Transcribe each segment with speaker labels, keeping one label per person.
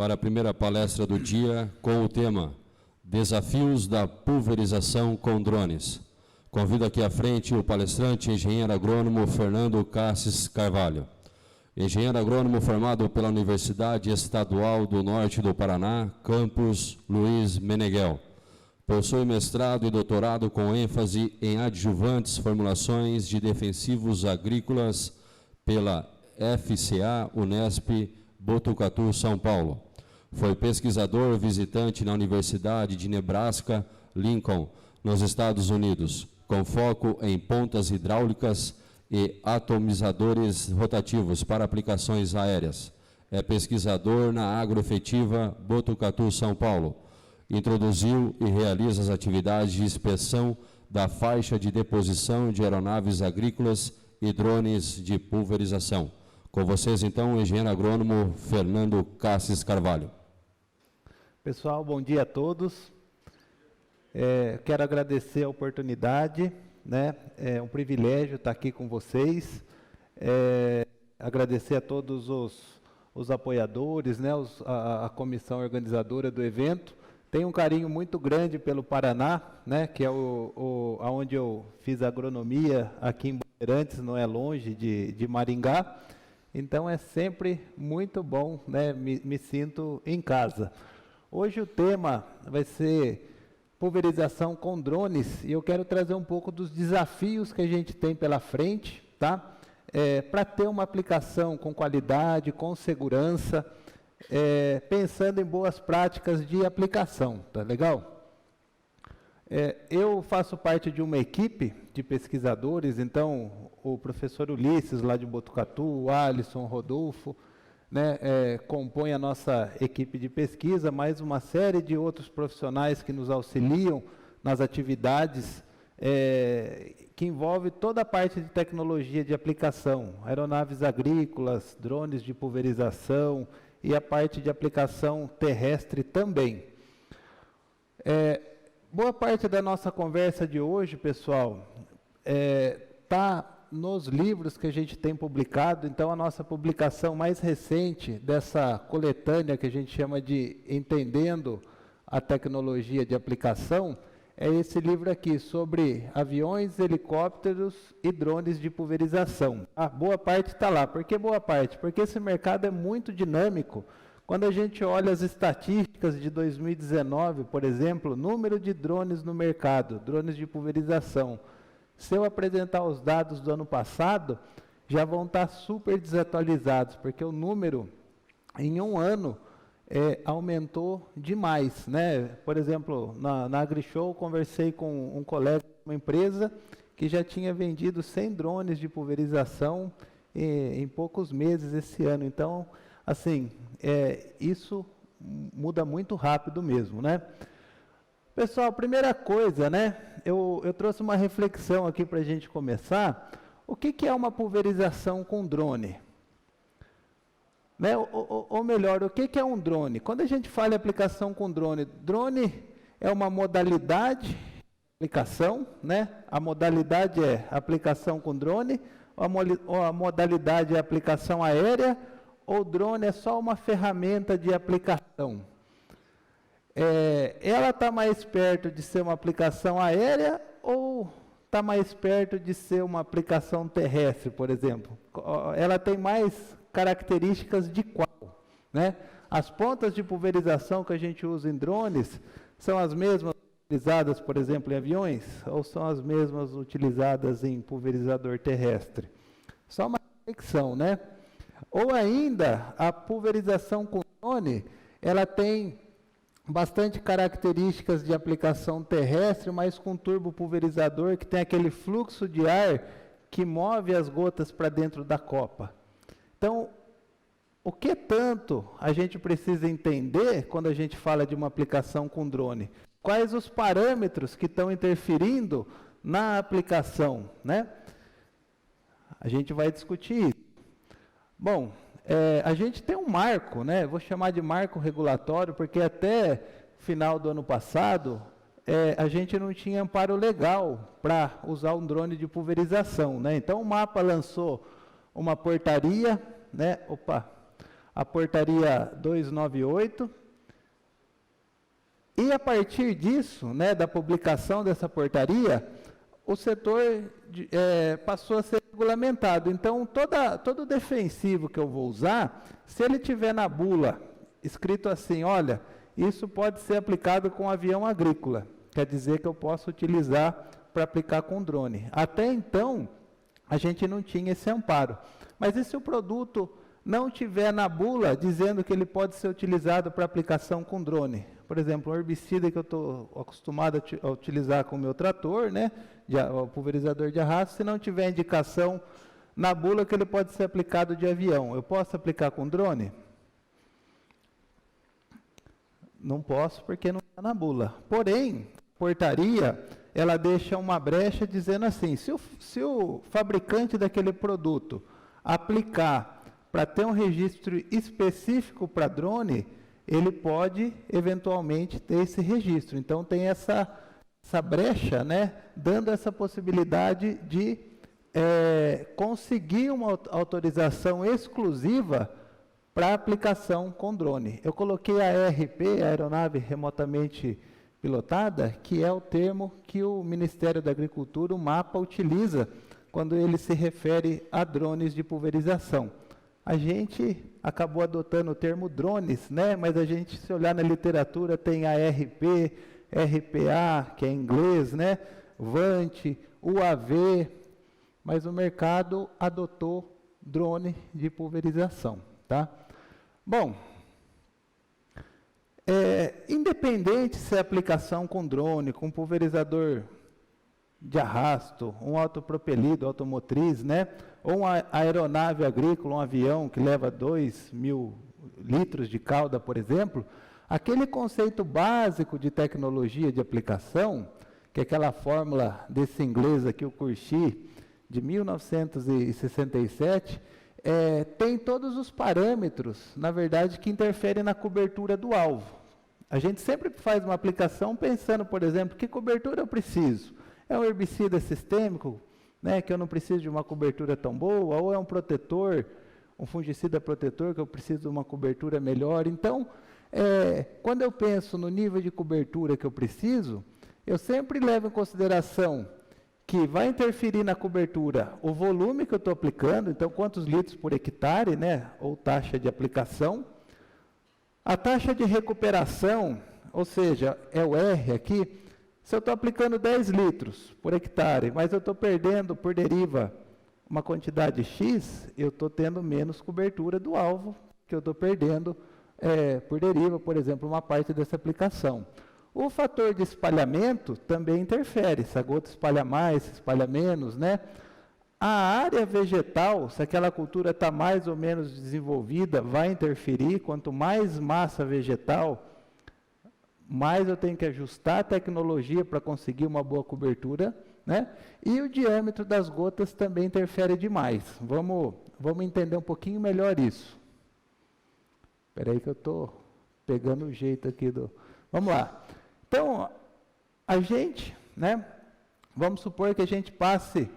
Speaker 1: para a primeira palestra do dia com o tema Desafios da pulverização com drones. Convido aqui à frente o palestrante, engenheiro agrônomo Fernando Cassis Carvalho. Engenheiro agrônomo formado pela Universidade Estadual do Norte do Paraná, campus Luiz Meneghel. Possui mestrado e doutorado com ênfase em adjuvantes formulações de defensivos agrícolas pela FCA Unesp Botucatu, São Paulo. Foi pesquisador visitante na Universidade de Nebraska, Lincoln, nos Estados Unidos, com foco em pontas hidráulicas e atomizadores rotativos para aplicações aéreas. É pesquisador na Agroefetiva Botucatu, São Paulo. Introduziu e realiza as atividades de inspeção da faixa de deposição de aeronaves agrícolas e drones de pulverização. Com vocês, então, o engenheiro agrônomo Fernando Cassis Carvalho.
Speaker 2: Pessoal, bom dia a todos. Quero agradecer a oportunidade, né? É um privilégio estar aqui com vocês. Agradecer a todos os apoiadores, né? A comissão organizadora do evento. Tenho um carinho muito grande pelo Paraná, né? Que é onde eu fiz agronomia aqui em Bandeirantes, não é longe de Maringá. Então é sempre muito bom, né? Me sinto em casa. Hoje o tema vai ser pulverização com drones e eu quero trazer um pouco dos desafios que a gente tem pela frente, tá? Para ter uma aplicação com qualidade, com segurança, pensando em boas práticas de aplicação, tá legal? Eu faço parte de uma equipe de pesquisadores, então o professor Ulisses lá de Botucatu, o Alisson, o Rodolfo, né, compõe a nossa equipe de pesquisa, mais uma série de outros profissionais que nos auxiliam nas atividades que envolve toda a parte de tecnologia de aplicação, aeronaves agrícolas, drones de pulverização e a parte de aplicação terrestre também. Boa parte da nossa conversa de hoje, pessoal, está nos livros que a gente tem publicado. Então a nossa publicação mais recente dessa coletânea que a gente chama de Entendendo a Tecnologia de Aplicação é esse livro aqui, sobre aviões, helicópteros e drones de pulverização. A boa parte está lá. Por que boa parte? Porque esse mercado é muito dinâmico. Quando a gente olha as estatísticas de 2019, por exemplo, número de drones no mercado, drones de pulverização, se eu apresentar os dados do ano passado, já vão estar super desatualizados, porque o número, em um ano, aumentou demais, né? Por exemplo, na AgriShow, conversei com um colega de uma empresa que já tinha vendido 100 drones de pulverização em poucos meses esse ano. Então, assim, isso muda muito rápido mesmo, né? Pessoal, primeira coisa, né? Eu trouxe uma reflexão aqui para a gente começar. O que é uma pulverização com drone? Né? Ou melhor, o que é um drone? Quando a gente fala em aplicação com drone, drone é uma modalidade de aplicação, né? A modalidade é aplicação com drone, ou a modalidade é aplicação aérea, ou drone é só uma ferramenta de aplicação. Ela está mais perto de ser uma aplicação aérea ou está mais perto de ser uma aplicação terrestre, por exemplo? Ela tem mais características de qual? Né? As pontas de pulverização que a gente usa em drones são as mesmas utilizadas, por exemplo, em aviões? Ou são as mesmas utilizadas em pulverizador terrestre? Só uma reflexão, né? Ou ainda, a pulverização com drone, ela tem bastante características de aplicação terrestre, mas com turbopulverizador que tem aquele fluxo de ar que move as gotas para dentro da copa. Então, o que tanto a gente precisa entender quando a gente fala de uma aplicação com drone? Quais os parâmetros que estão interferindo na aplicação, né? A gente vai discutir isso. Bom, a gente tem um marco, né? Vou chamar de marco regulatório, porque até final do ano passado, a gente não tinha amparo legal para usar um drone de pulverização, né? Então o MAPA lançou uma portaria, né? a portaria 298. E a partir disso, né, da publicação dessa portaria, o setor passou a ser regulamentado. Então, todo defensivo que eu vou usar, se ele tiver na bula escrito assim, olha, isso pode ser aplicado com avião agrícola, quer dizer que eu posso utilizar para aplicar com drone. Até então, a gente não tinha esse amparo. Mas e se o produto não tiver na bula dizendo que ele pode ser utilizado para aplicação com drone? Por exemplo, um herbicida que eu estou acostumado a utilizar com o meu trator, né, o pulverizador de arrasto, se não tiver indicação na bula que ele pode ser aplicado de avião, eu posso aplicar com drone? Não posso, porque não está na bula. Porém, a portaria, ela deixa uma brecha dizendo assim, se o fabricante daquele produto aplicar para ter um registro específico para drone, ele pode, eventualmente, ter esse registro. Então, tem essa brecha, né, dando essa possibilidade de conseguir uma autorização exclusiva para aplicação com drone. Eu coloquei a ARP, a Aeronave Remotamente Pilotada, que é o termo que o Ministério da Agricultura, o MAPA, utiliza quando ele se refere a drones de pulverização. A gente acabou adotando o termo drones, né? Mas a gente, se olhar na literatura, tem a ARP, RPA, que é em inglês, né? VANT, UAV, mas o mercado adotou drone de pulverização, tá? Bom, independente se é aplicação com drone, com pulverizador de arrasto, um autopropelido, automotriz, né? Ou uma aeronave agrícola, um avião que leva 2.000 litros de calda, por exemplo, aquele conceito básico de tecnologia de aplicação, que é aquela fórmula desse inglês aqui, o Curti, de 1967, tem todos os parâmetros, na verdade, que interferem na cobertura do alvo. A gente sempre faz uma aplicação pensando, por exemplo, que cobertura eu preciso? É um herbicida sistêmico, né, que eu não preciso de uma cobertura tão boa, ou é um protetor, um fungicida protetor, que eu preciso de uma cobertura melhor. Então, quando eu penso no nível de cobertura que eu preciso, eu sempre levo em consideração que vai interferir na cobertura o volume que eu estou aplicando, então quantos litros por hectare, né, ou taxa de aplicação, a taxa de recuperação, ou seja, é o R aqui. Se eu estou aplicando 10 litros por hectare, mas eu estou perdendo por deriva uma quantidade X, eu estou tendo menos cobertura do alvo que eu estou perdendo por deriva, por exemplo, uma parte dessa aplicação. O fator de espalhamento também interfere, se a gota espalha mais, se espalha menos, né? A área vegetal, se aquela cultura está mais ou menos desenvolvida, vai interferir. Quanto mais massa vegetal, mais eu tenho que ajustar a tecnologia para conseguir uma boa cobertura, né? E o diâmetro das gotas também interfere demais. Vamos entender um pouquinho melhor isso. Espera aí que eu estou pegando o jeito aqui do... Vamos lá. Então, a gente, né? Vamos supor que a gente passe...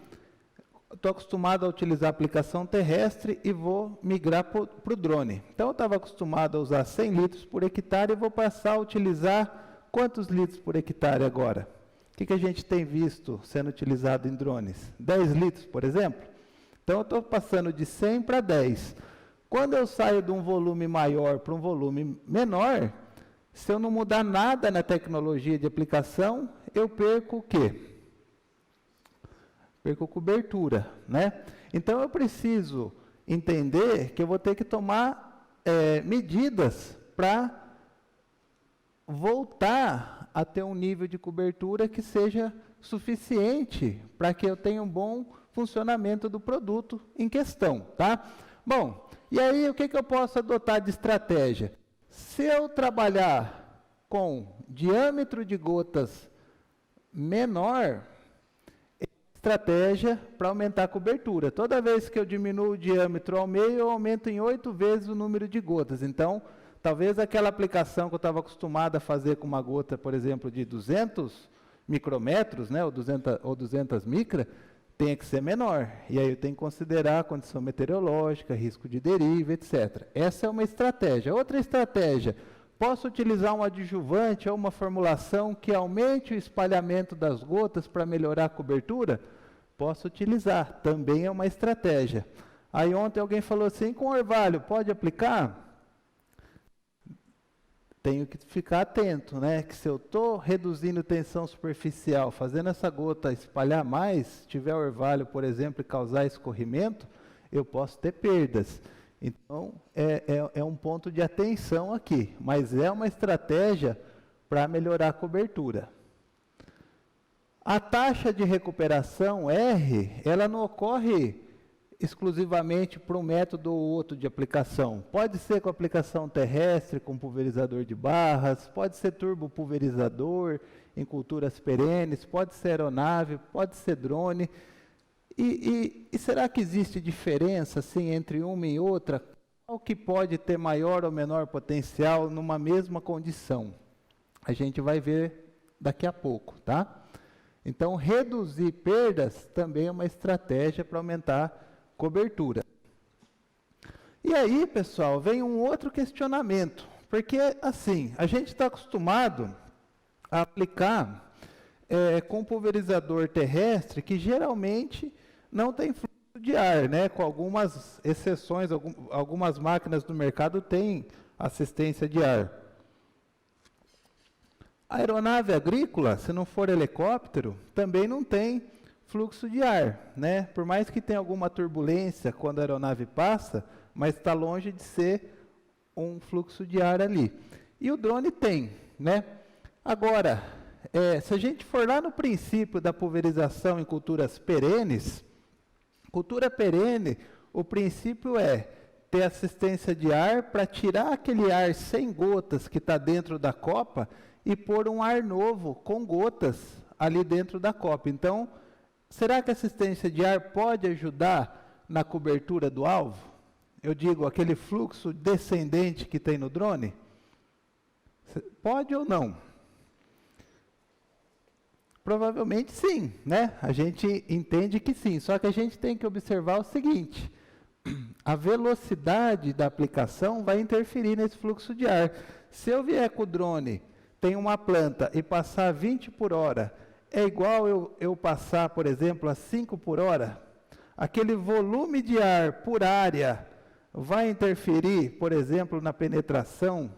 Speaker 2: Estou acostumado a utilizar a aplicação terrestre e vou migrar para o drone. Então, eu estava acostumado a usar 100 litros por hectare e vou passar a utilizar quantos litros por hectare agora? O que a gente tem visto sendo utilizado em drones? 10 litros, por exemplo? Então, eu estou passando de 100 para 10. Quando eu saio de um volume maior para um volume menor, se eu não mudar nada na tecnologia de aplicação, eu perco o quê? Perco cobertura, né? Então, eu preciso entender que eu vou ter que tomar medidas para voltar a ter um nível de cobertura que seja suficiente para que eu tenha um bom funcionamento do produto em questão, tá? Bom, e aí o que eu posso adotar de estratégia? Se eu trabalhar com diâmetro de gotas menor, estratégia para aumentar a cobertura. Toda vez que eu diminuo o diâmetro ao meio, eu aumento em 8 vezes o número de gotas. Então, talvez aquela aplicação que eu estava acostumado a fazer com uma gota, por exemplo, de 200 micrômetros, né, ou 200 micra, tenha que ser menor. E aí eu tenho que considerar a condição meteorológica, risco de deriva, etc. Essa é uma estratégia. Outra estratégia, posso utilizar um adjuvante ou uma formulação que aumente o espalhamento das gotas para melhorar a cobertura? Posso utilizar, também é uma estratégia. Aí ontem alguém falou assim, com orvalho, pode aplicar? Tenho que ficar atento, né? Que se eu estou reduzindo tensão superficial, fazendo essa gota espalhar mais, se tiver orvalho, por exemplo, e causar escorrimento, eu posso ter perdas. Então, é um ponto de atenção aqui, mas é uma estratégia para melhorar a cobertura. A taxa de recuperação R, ela não ocorre exclusivamente para um método ou outro de aplicação. Pode ser com aplicação terrestre, com pulverizador de barras, pode ser turbopulverizador em culturas perenes, pode ser aeronave, pode ser drone. E será que existe diferença assim, entre uma e outra? Qual que pode ter maior ou menor potencial numa mesma condição? A gente vai ver daqui a pouco, tá? Então, reduzir perdas também é uma estratégia para aumentar cobertura. E aí, pessoal, vem um outro questionamento, porque assim, a gente está acostumado a aplicar com pulverizador terrestre, que geralmente não tem fluxo de ar, né? Com algumas exceções, algumas máquinas do mercado têm assistência de ar. A aeronave agrícola, se não for helicóptero, também não tem fluxo de ar, né? Por mais que tenha alguma turbulência quando a aeronave passa, mas está longe de ser um fluxo de ar ali. E o drone tem, né? Agora, se a gente for lá no princípio da pulverização em culturas perenes, cultura perene, o princípio é ter assistência de ar para tirar aquele ar sem gotas que está dentro da copa e pôr um ar novo com gotas ali dentro da copa. Então, será que a assistência de ar pode ajudar na cobertura do alvo? Eu digo, aquele fluxo descendente que tem no drone? Pode ou não? Provavelmente sim, né? A gente entende que sim, só que a gente tem que observar o seguinte, a velocidade da aplicação vai interferir nesse fluxo de ar. Se eu vier com o drone, tem uma planta e passar 20 por hora, é igual eu passar, por exemplo, a 5 por hora? Aquele volume de ar por área vai interferir, por exemplo, na penetração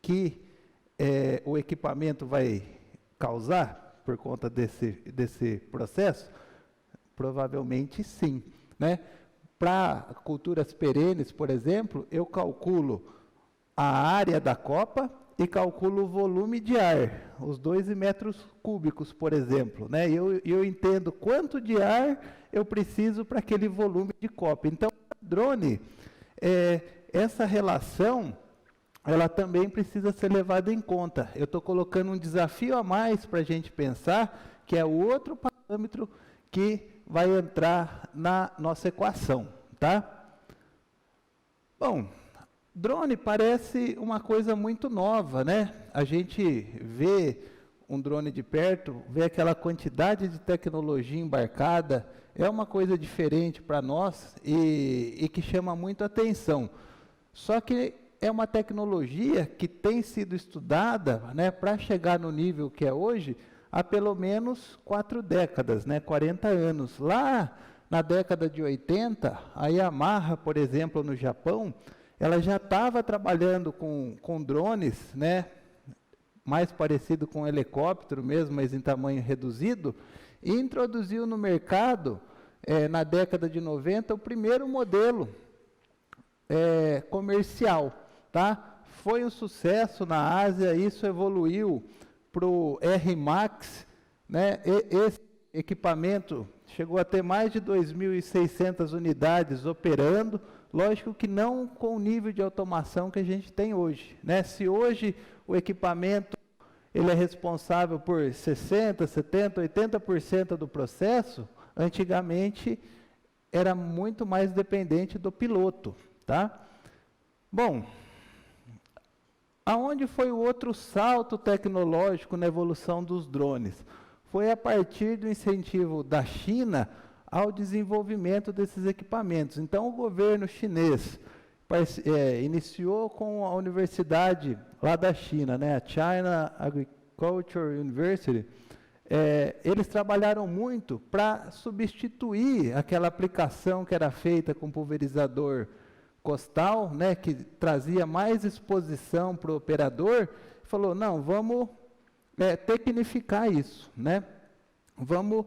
Speaker 2: que o equipamento vai causar por conta desse processo? Provavelmente sim, né? Para culturas perenes, por exemplo, eu calculo a área da copa e calculo o volume de ar, os 2 metros cúbicos, por exemplo, né? E eu entendo quanto de ar eu preciso para aquele volume de copa. Então, drone, essa relação, ela também precisa ser levada em conta. Eu estou colocando um desafio a mais para a gente pensar, que é o outro parâmetro que vai entrar na nossa equação, tá? Bom, drone parece uma coisa muito nova, né? A gente vê um drone de perto, vê aquela quantidade de tecnologia embarcada, é uma coisa diferente para nós e que chama muito atenção. Só que é uma tecnologia que tem sido estudada, né, para chegar no nível que é hoje, há pelo menos 4 décadas, né, 40 anos. Lá na década de 80, a Yamaha, por exemplo, no Japão, ela já estava trabalhando com drones, né, mais parecido com um helicóptero mesmo, mas em tamanho reduzido, e introduziu no mercado, na década de 90, o primeiro modelo comercial, tá? Foi um sucesso na Ásia, isso evoluiu para o R-Max, né? Esse equipamento chegou a ter mais de 2.600 unidades operando, lógico que não com o nível de automação que a gente tem hoje, né? Se hoje o equipamento ele é responsável por 60%, 70%, 80% do processo, antigamente era muito mais dependente do piloto, tá? Bom, aonde foi o outro salto tecnológico na evolução dos drones? foi a partir do incentivo da China ao desenvolvimento desses equipamentos. Então, o governo chinês iniciou com a universidade lá da China, né, a China Agriculture University. Eles trabalharam muito para substituir aquela aplicação que era feita com pulverizador costal, né, que trazia mais exposição para o operador. Falou, não, vamos tecnificar isso, né? Vamos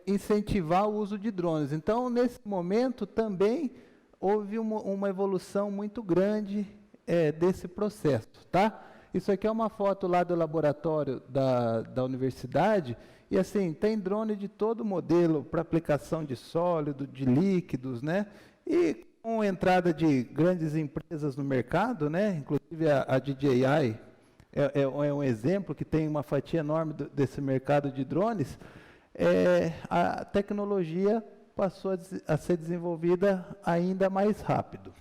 Speaker 2: incentivar o uso de drones. Então, nesse momento, também houve uma evolução muito grande desse processo, tá? Isso aqui é uma foto lá do laboratório da universidade, e assim, tem drone de todo modelo para aplicação de sólido, de líquidos, né? E com entrada de grandes empresas no mercado, né? Inclusive a DJI é um exemplo que tem uma fatia enorme desse mercado de drones. A tecnologia passou a ser desenvolvida ainda mais rápido.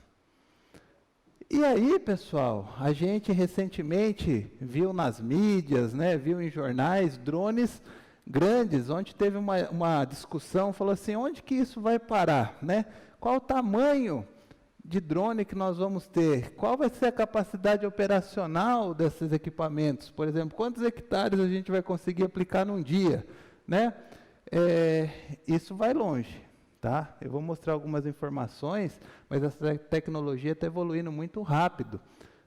Speaker 2: E aí, pessoal, a gente recentemente viu nas mídias, né, viu em jornais, drones grandes, onde teve uma discussão, falou assim, onde que isso vai parar, né? Qual o tamanho de drone que nós vamos ter? Qual vai ser a capacidade operacional desses equipamentos? Por exemplo, quantos hectares a gente vai conseguir aplicar num dia, né? Isso vai longe, tá? Eu vou mostrar algumas informações, mas essa tecnologia está evoluindo muito rápido.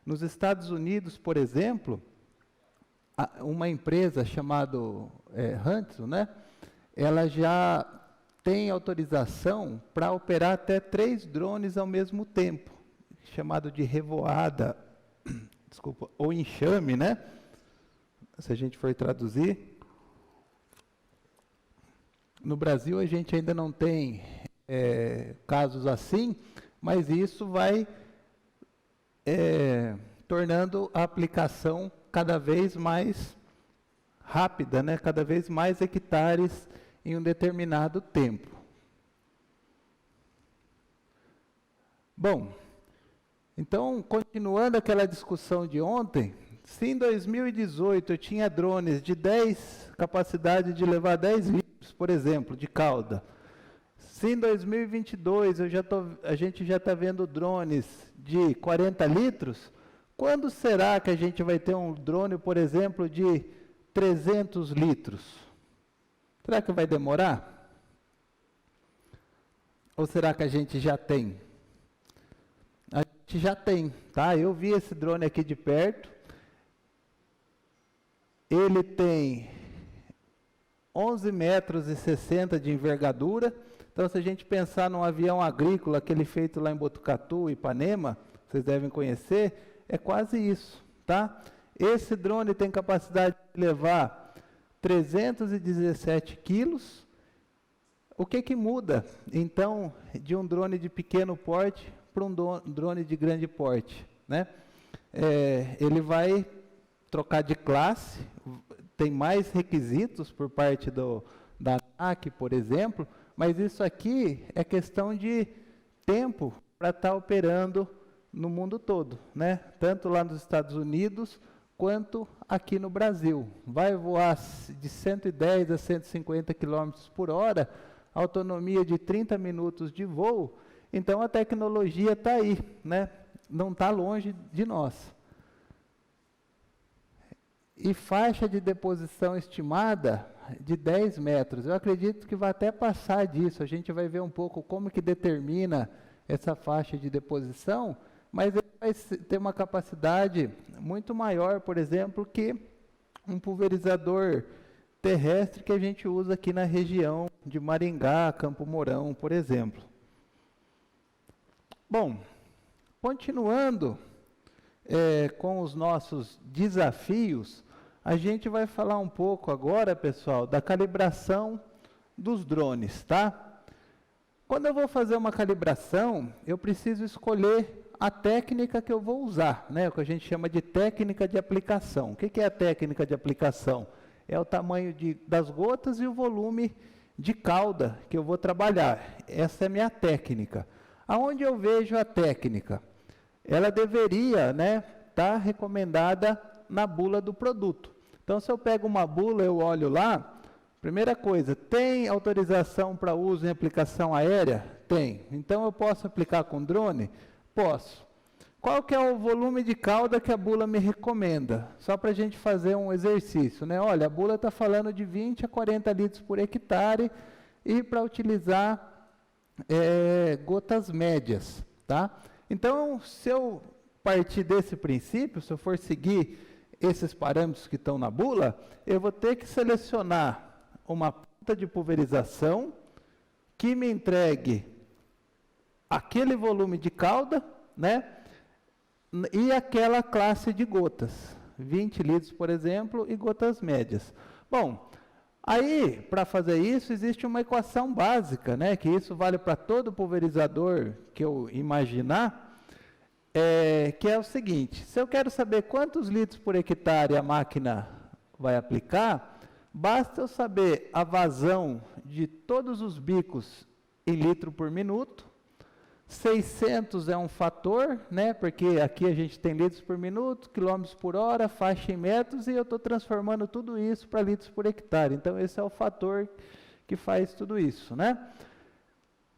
Speaker 2: Nos Estados Unidos, por exemplo, uma empresa chamada Hudson, né? Ela já tem autorização para operar até 3 drones ao mesmo tempo, chamado de revoada, desculpa, ou enxame, né? Se a gente for traduzir. No Brasil, a gente ainda não tem casos assim, mas isso vai tornando a aplicação cada vez mais rápida, né? Cada vez mais hectares em um determinado tempo. Bom, então, continuando aquela discussão de ontem, se em 2018 eu tinha drones de capacidade de levar 10 litros, por exemplo, de cauda, se em 2022 a gente já está vendo drones de 40 litros, quando será que a gente vai ter um drone, por exemplo, de 300 litros? Será que vai demorar? Ou será que a gente já tem? A gente já tem, tá? Eu vi esse drone aqui de perto. Ele tem 11,60 metros de envergadura. Então, se a gente pensar num avião agrícola, aquele feito lá em Botucatu, Ipanema, vocês devem conhecer, é quase isso, tá? Esse drone tem capacidade de levar 317 quilos. O que muda, então, de um drone de pequeno porte para um drone de grande porte, né? Ele vai trocar de classe, tem mais requisitos por parte da ANAC, por exemplo, mas isso aqui é questão de tempo para estar operando no mundo todo, né? Tanto lá nos Estados Unidos, quanto aqui no Brasil. Vai voar de 110 a 150 km por hora, autonomia de 30 minutos de voo. Então, a tecnologia está aí, né? Não está longe de nós. E faixa de deposição estimada de 10 metros. Eu acredito que vai até passar disso. A gente vai ver um pouco como que determina essa faixa de deposição, mas ele vai ter uma capacidade muito maior, por exemplo, que um pulverizador terrestre que a gente usa aqui na região de Maringá, Campo Mourão, por exemplo. Bom, continuando com os nossos desafios, a gente vai falar um pouco agora, pessoal, da calibração dos drones, tá? Quando eu vou fazer uma calibração, eu preciso escolher a técnica que eu vou usar, né? O que a gente chama de técnica de aplicação. O que é a técnica de aplicação? É o tamanho das gotas e o volume de cauda que eu vou trabalhar. Essa é a minha técnica. Aonde eu vejo a técnica? Ela deveria, né, estar recomendada na bula do produto. Então, se eu pego uma bula, eu olho lá, primeira coisa, tem autorização para uso em aplicação aérea? Tem. Então, eu posso aplicar com drone? Posso. Qual que é o volume de cauda que a bula me recomenda? Só para a gente fazer um exercício, né? Olha, a bula está falando de 20 a 40 litros por hectare e para utilizar gotas médias, tá? Então, se eu partir desse princípio, se eu for seguir esses parâmetros que estão na bula, eu vou ter que selecionar uma ponta de pulverização que me entregue aquele volume de cauda, né? E aquela classe de gotas, 20 litros, por exemplo, e gotas médias. Bom, aí, para fazer isso, existe uma equação básica, né? Que isso vale para todo pulverizador que eu imaginar, que é o seguinte: se eu quero saber quantos litros por hectare a máquina vai aplicar, basta eu saber a vazão de todos os bicos em litro por minuto. 600 é um fator, né? Porque aqui a gente tem litros por minuto, quilômetros por hora, faixa em metros, e eu estou transformando tudo isso para litros por hectare. Então, esse é o fator que faz tudo isso, né?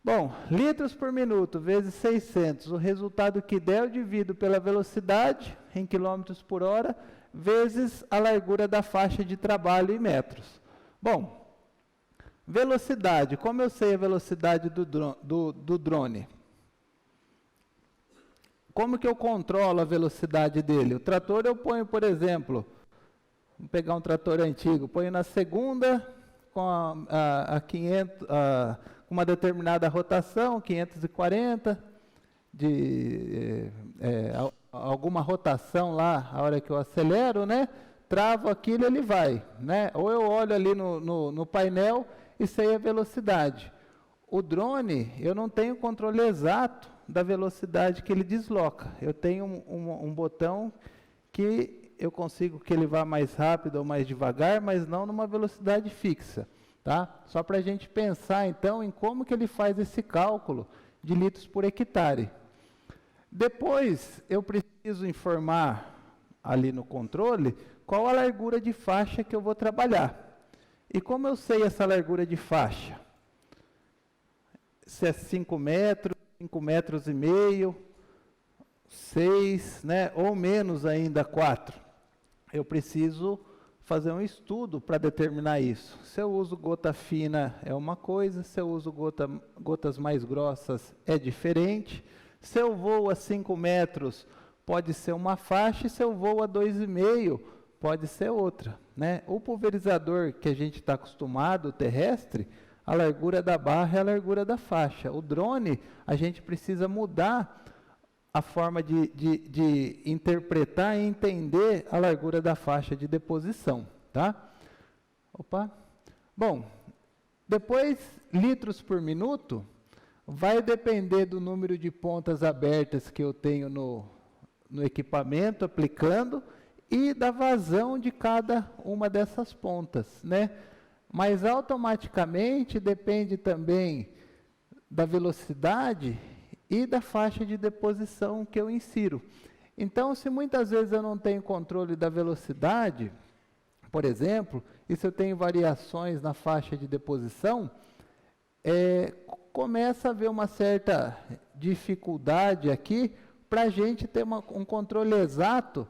Speaker 2: Bom, litros por minuto vezes 600, o resultado que der eu divido pela velocidade, em quilômetros por hora, vezes a largura da faixa de trabalho em metros. Bom, velocidade, como eu sei a velocidade do drone? Como que eu controlo a velocidade dele? O trator eu ponho, por exemplo, vamos pegar um trator antigo, ponho na segunda com uma determinada rotação, 540, alguma rotação lá, a hora que eu acelero, né? Travo aquilo, ele vai, né? Ou eu olho ali no painel e sei a velocidade. O drone, eu não tenho controle exato da velocidade que ele desloca. Eu tenho um botão que eu consigo que ele vá mais rápido ou mais devagar, mas não numa velocidade fixa, tá? Só para a gente pensar, então, em como que ele faz esse cálculo de litros por hectare. Depois, eu preciso informar ali no controle qual a largura de faixa que eu vou trabalhar. E como eu sei essa largura de faixa? Se é 5 metros, 5 metros e meio, 6, né, ou menos ainda 4. Eu preciso fazer um estudo para determinar isso. Se eu uso gota fina é uma coisa, se eu uso gotas mais grossas é diferente. Se eu vou a 5 metros pode ser uma faixa, e se eu vou a 2,5 pode ser outra, né? O pulverizador que a gente está acostumado, o terrestre, a largura da barra é a largura da faixa. O drone, a gente precisa mudar a forma de interpretar e entender a largura da faixa de deposição, tá? Opa! Bom, depois, litros por minuto, vai depender do número de pontas abertas que eu tenho no equipamento, aplicando, e da vazão de cada uma dessas pontas, né? Mas automaticamente depende também da velocidade e da faixa de deposição que eu insiro. Então, se muitas vezes eu não tenho controle da velocidade, por exemplo, e se eu tenho variações na faixa de deposição, começa a haver uma certa dificuldade aqui para a gente ter um controle exato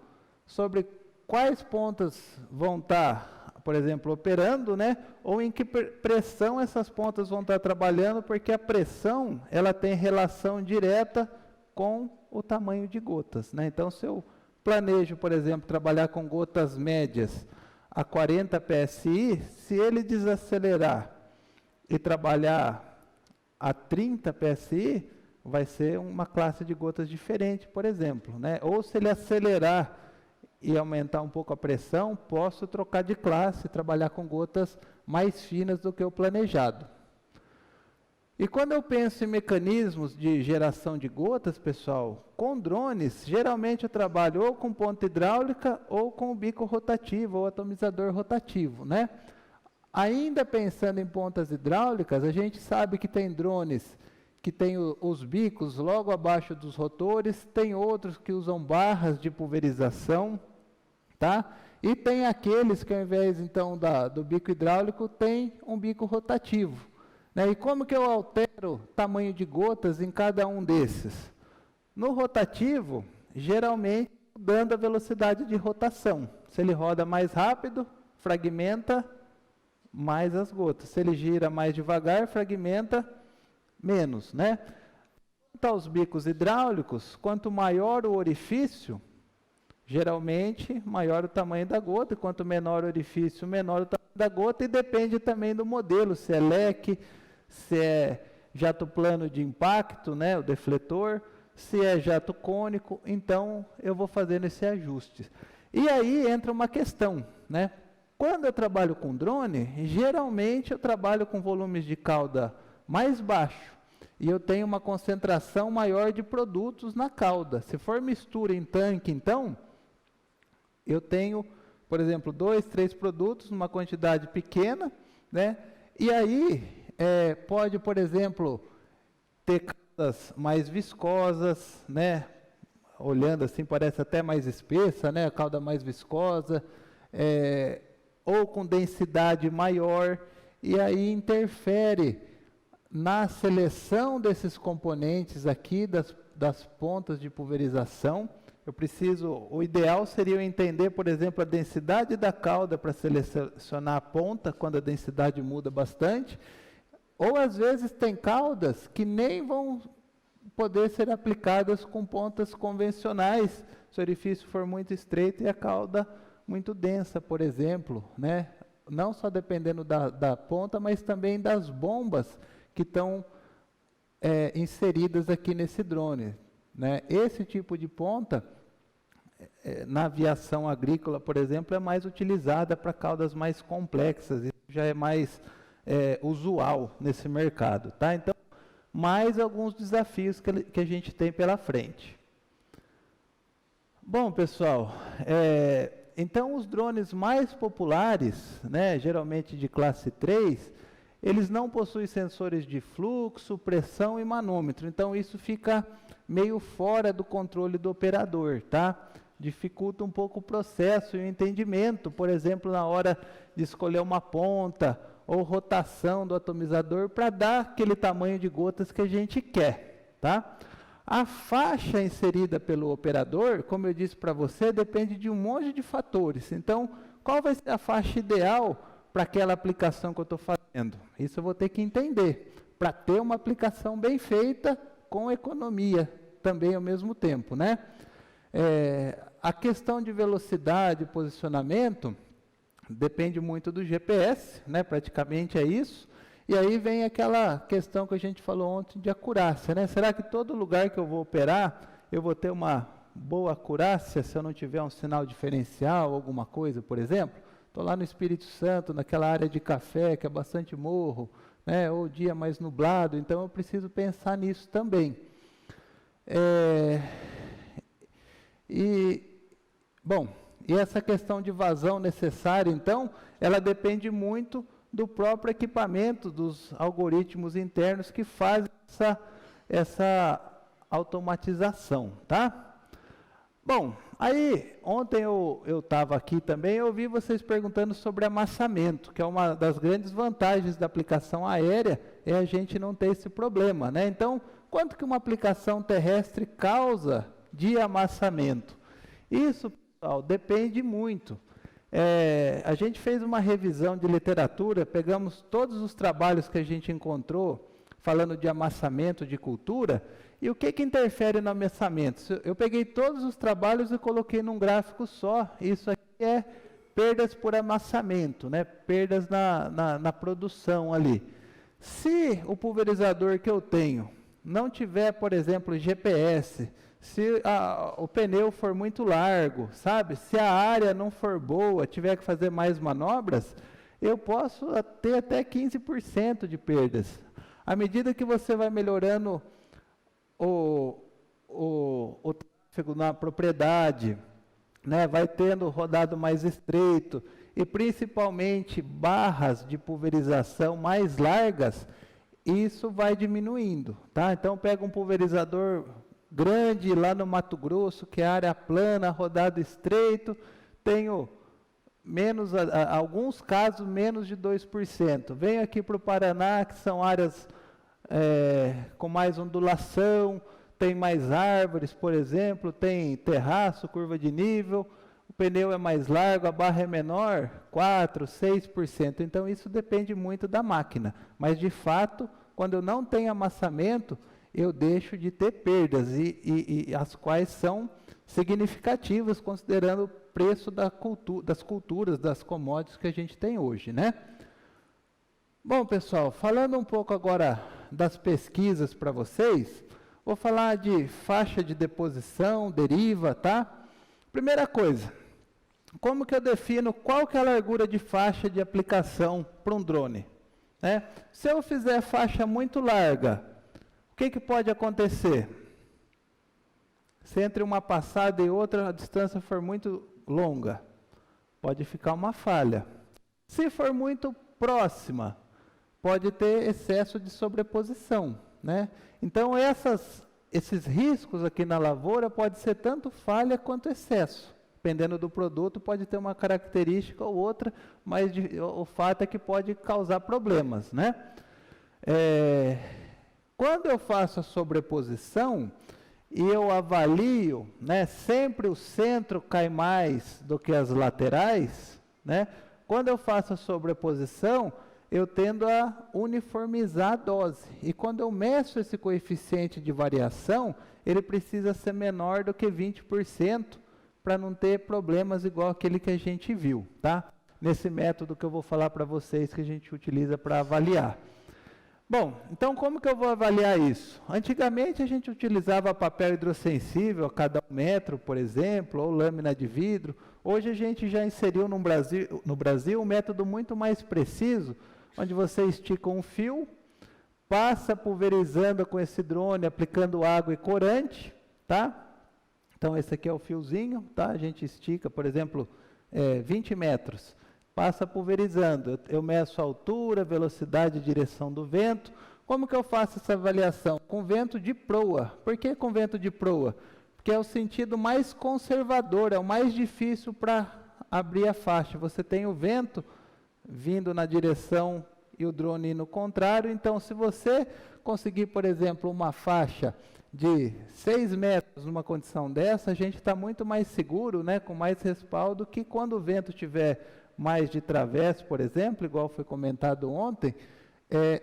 Speaker 2: sobre quais pontas vão estar, por exemplo, operando, né? Ou em que pressão essas pontas vão estar trabalhando, porque a pressão, ela tem relação direta com o tamanho de gotas, né? Então, se eu planejo, por exemplo, trabalhar com gotas médias a 40 psi, se ele desacelerar e trabalhar a 30 psi, vai ser uma classe de gotas diferente, por exemplo, né? Ou se ele acelerar e aumentar um pouco a pressão, posso trocar de classe, trabalhar com gotas mais finas do que o planejado. E quando eu penso em mecanismos de geração de gotas, pessoal, com drones, geralmente eu trabalho ou com ponta hidráulica ou com o bico rotativo, ou atomizador rotativo, né? Ainda pensando em pontas hidráulicas, a gente sabe que tem drones que tem os bicos logo abaixo dos rotores, tem outros que usam barras de pulverização, tá? E tem aqueles que ao invés então do bico hidráulico tem um bico rotativo, né? E como que eu altero o tamanho de gotas em cada um desses? No rotativo, geralmente mudando a velocidade de rotação. Se ele roda mais rápido, fragmenta mais as gotas. Se ele gira mais devagar, fragmenta menos, né? Quanto aos bicos hidráulicos, quanto maior o orifício, geralmente maior o tamanho da gota, e quanto menor o orifício, menor o tamanho da gota, e depende também do modelo, se é leque, se é jato plano de impacto, né, o defletor, se é jato cônico, então eu vou fazendo esse ajuste. E aí entra uma questão, né? Quando eu trabalho com drone, geralmente eu trabalho com volumes de cauda mais baixo, e eu tenho uma concentração maior de produtos na cauda. Se for mistura em tanque, então, eu tenho, por exemplo, 2, 3 produtos numa quantidade pequena, né? E aí, pode, por exemplo, ter caudas mais viscosas, né? Olhando assim, parece até mais espessa, né? A cauda mais viscosa, ou com densidade maior, e aí interfere na seleção desses componentes aqui, das pontas de pulverização. O ideal seria eu entender, por exemplo, a densidade da cauda para selecionar a ponta, quando a densidade muda bastante, ou às vezes tem caudas que nem vão poder ser aplicadas com pontas convencionais, se o orifício for muito estreito e a cauda muito densa, por exemplo, né? Não só dependendo da ponta, mas também das bombas que estão inseridas aqui nesse drone, né? Esse tipo de ponta, na aviação agrícola, por exemplo, é mais utilizada para caudas mais complexas, isso já é mais usual nesse mercado, tá? Então, mais alguns desafios que a gente tem pela frente. Bom, pessoal, então os drones mais populares, né, geralmente de classe 3, eles não possuem sensores de fluxo, pressão e manômetro, então isso fica meio fora do controle do operador, tá? Dificulta um pouco o processo e o entendimento, por exemplo, na hora de escolher uma ponta ou rotação do atomizador para dar aquele tamanho de gotas que a gente quer, tá? A faixa inserida pelo operador, como eu disse para você, depende de um monte de fatores. Então, qual vai ser a faixa ideal para aquela aplicação que eu estou fazendo? Isso eu vou ter que entender, para ter uma aplicação bem feita com economia também ao mesmo tempo, né? A questão de velocidade e posicionamento depende muito do GPS, né? Praticamente é isso. E aí vem aquela questão que a gente falou ontem de acurácia, né? Será que todo lugar que eu vou operar, eu vou ter uma boa acurácia se eu não tiver um sinal diferencial, alguma coisa, por exemplo? Estou lá no Espírito Santo, naquela área de café, que é bastante morro, né? Ou dia mais nublado, então eu preciso pensar nisso também. E essa questão de vazão necessária, então, ela depende muito do próprio equipamento, dos algoritmos internos que fazem essa automatização, tá? Bom, aí, ontem eu estava aqui também, eu ouvi vocês perguntando sobre amassamento, que é uma das grandes vantagens da aplicação aérea, é a gente não ter esse problema, né? Então, quanto que uma aplicação terrestre causa de amassamento? Isso, pessoal, depende muito. A gente fez uma revisão de literatura, pegamos todos os trabalhos que a gente encontrou, falando de amassamento de cultura, e o que interfere no amassamento? Eu peguei todos os trabalhos e coloquei num gráfico só. Isso aqui é perdas por amassamento, né? Perdas na produção ali. Se o pulverizador que eu tenho não tiver, por exemplo, GPS, se o pneu for muito largo, sabe? Se a área não for boa, tiver que fazer mais manobras, eu posso ter até 15% de perdas. À medida que você vai melhorando o tráfego na propriedade, né? Vai tendo rodado mais estreito e principalmente barras de pulverização mais largas, isso vai diminuindo, tá? Então pega um pulverizador grande lá no Mato Grosso, que é área plana, rodado estreito, tenho menos, alguns casos, menos de 2%. Venho aqui para o Paraná, que são áreas com mais ondulação, tem mais árvores, por exemplo, tem terraço, curva de nível, o pneu é mais largo, a barra é menor, 4%, 6%. Então, isso depende muito da máquina. Mas, de fato, quando eu não tenho amassamento, eu deixo de ter perdas, e as quais são significativas, considerando o preço das culturas, das commodities que a gente tem hoje, né? Bom, pessoal, falando um pouco agora das pesquisas para vocês, vou falar de faixa de deposição, deriva, tá? Primeira coisa, como que eu defino qual que é a largura de faixa de aplicação para um drone? Né? Se eu fizer faixa muito larga, o que pode acontecer? Se entre uma passada e outra a distância for muito longa, pode ficar uma falha. Se for muito próxima, pode ter excesso de sobreposição, né? Então, esses riscos aqui na lavoura pode ser tanto falha quanto excesso. Dependendo do produto, pode ter uma característica ou outra, mas o fato é que pode causar problemas, né? Quando eu faço a sobreposição e eu avalio, né, sempre o centro cai mais do que as laterais, né? Quando eu faço a sobreposição, eu tendo a uniformizar a dose. E quando eu meço esse coeficiente de variação, ele precisa ser menor do que 20%, para não ter problemas igual aquele que a gente viu, tá? Nesse método que eu vou falar para vocês que a gente utiliza para avaliar. Bom, então como que eu vou avaliar isso? Antigamente a gente utilizava papel hidrossensível a cada 1 metro, por exemplo, ou lâmina de vidro. Hoje a gente já inseriu no Brasil um método muito mais preciso, onde você estica um fio, passa pulverizando com esse drone, aplicando água e corante, tá? Então, esse aqui é o fiozinho, tá? A gente estica, por exemplo, 20 metros, passa pulverizando. Eu meço a altura, velocidade e direção do vento. Como que eu faço essa avaliação? Com vento de proa. Por que com vento de proa? Porque é o sentido mais conservador, é o mais difícil para abrir a faixa. Você tem o vento vindo na direção e o drone no contrário. Então, se você conseguir, por exemplo, uma faixa de 6 metros numa condição dessa, a gente está muito mais seguro, né, com mais respaldo, que quando o vento estiver mais de través, por exemplo, igual foi comentado ontem,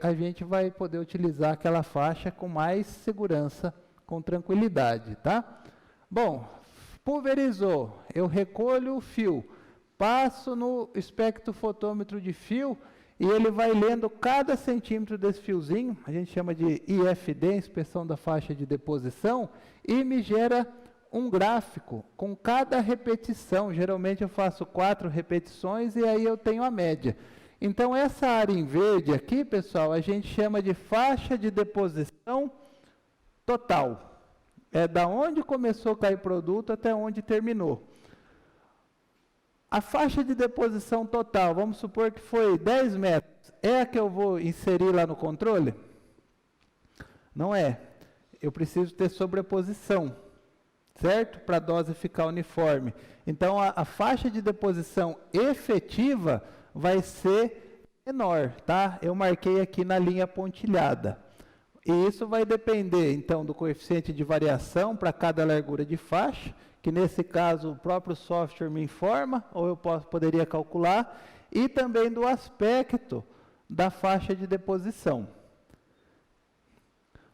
Speaker 2: a gente vai poder utilizar aquela faixa com mais segurança, com tranquilidade, tá? Bom, pulverizou, eu recolho o fio, passo no espectrofotômetro de fio, e ele vai lendo cada centímetro desse fiozinho, a gente chama de IFD, inspeção da faixa de deposição, e me gera um gráfico com cada repetição. Geralmente eu faço 4 repetições e aí eu tenho a média. Então essa área em verde aqui, pessoal, a gente chama de faixa de deposição total. É da onde começou a cair produto até onde terminou. A faixa de deposição total, vamos supor que foi 10 metros, é a que eu vou inserir lá no controle? Não é. Eu preciso ter sobreposição, certo? Para a dose ficar uniforme. Então, a faixa de deposição efetiva vai ser menor, tá? Eu marquei aqui na linha pontilhada. E isso vai depender, então, do coeficiente de variação para cada largura de faixa, que nesse caso o próprio software me informa, ou eu poderia calcular, e também do aspecto da faixa de deposição.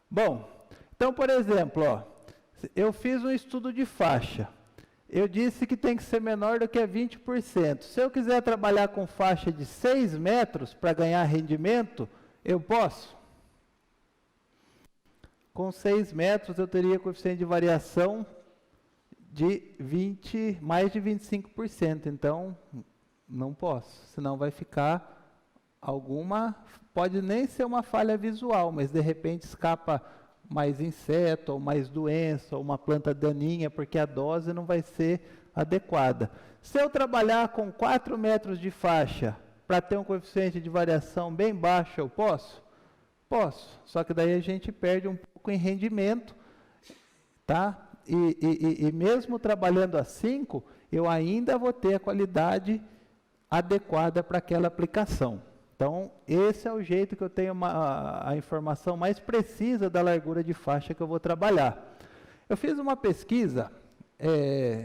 Speaker 2: Bom, então, por exemplo, ó, eu fiz um estudo de faixa. Eu disse que tem que ser menor do que 20%. Se eu quiser trabalhar com faixa de 6 metros para ganhar rendimento, eu posso? Com 6 metros eu teria coeficiente de variação de mais de 25%, então não posso, senão vai ficar pode nem ser uma falha visual, mas de repente escapa mais inseto, ou mais doença, ou uma planta daninha, porque a dose não vai ser adequada. Se eu trabalhar com 4 metros de faixa, para ter um coeficiente de variação bem baixo, eu posso? Posso, só que daí a gente perde um pouco em rendimento, tá? E mesmo trabalhando a 5, eu ainda vou ter a qualidade adequada para aquela aplicação. Então, esse é o jeito que eu tenho a informação mais precisa da largura de faixa que eu vou trabalhar. Eu fiz uma pesquisa,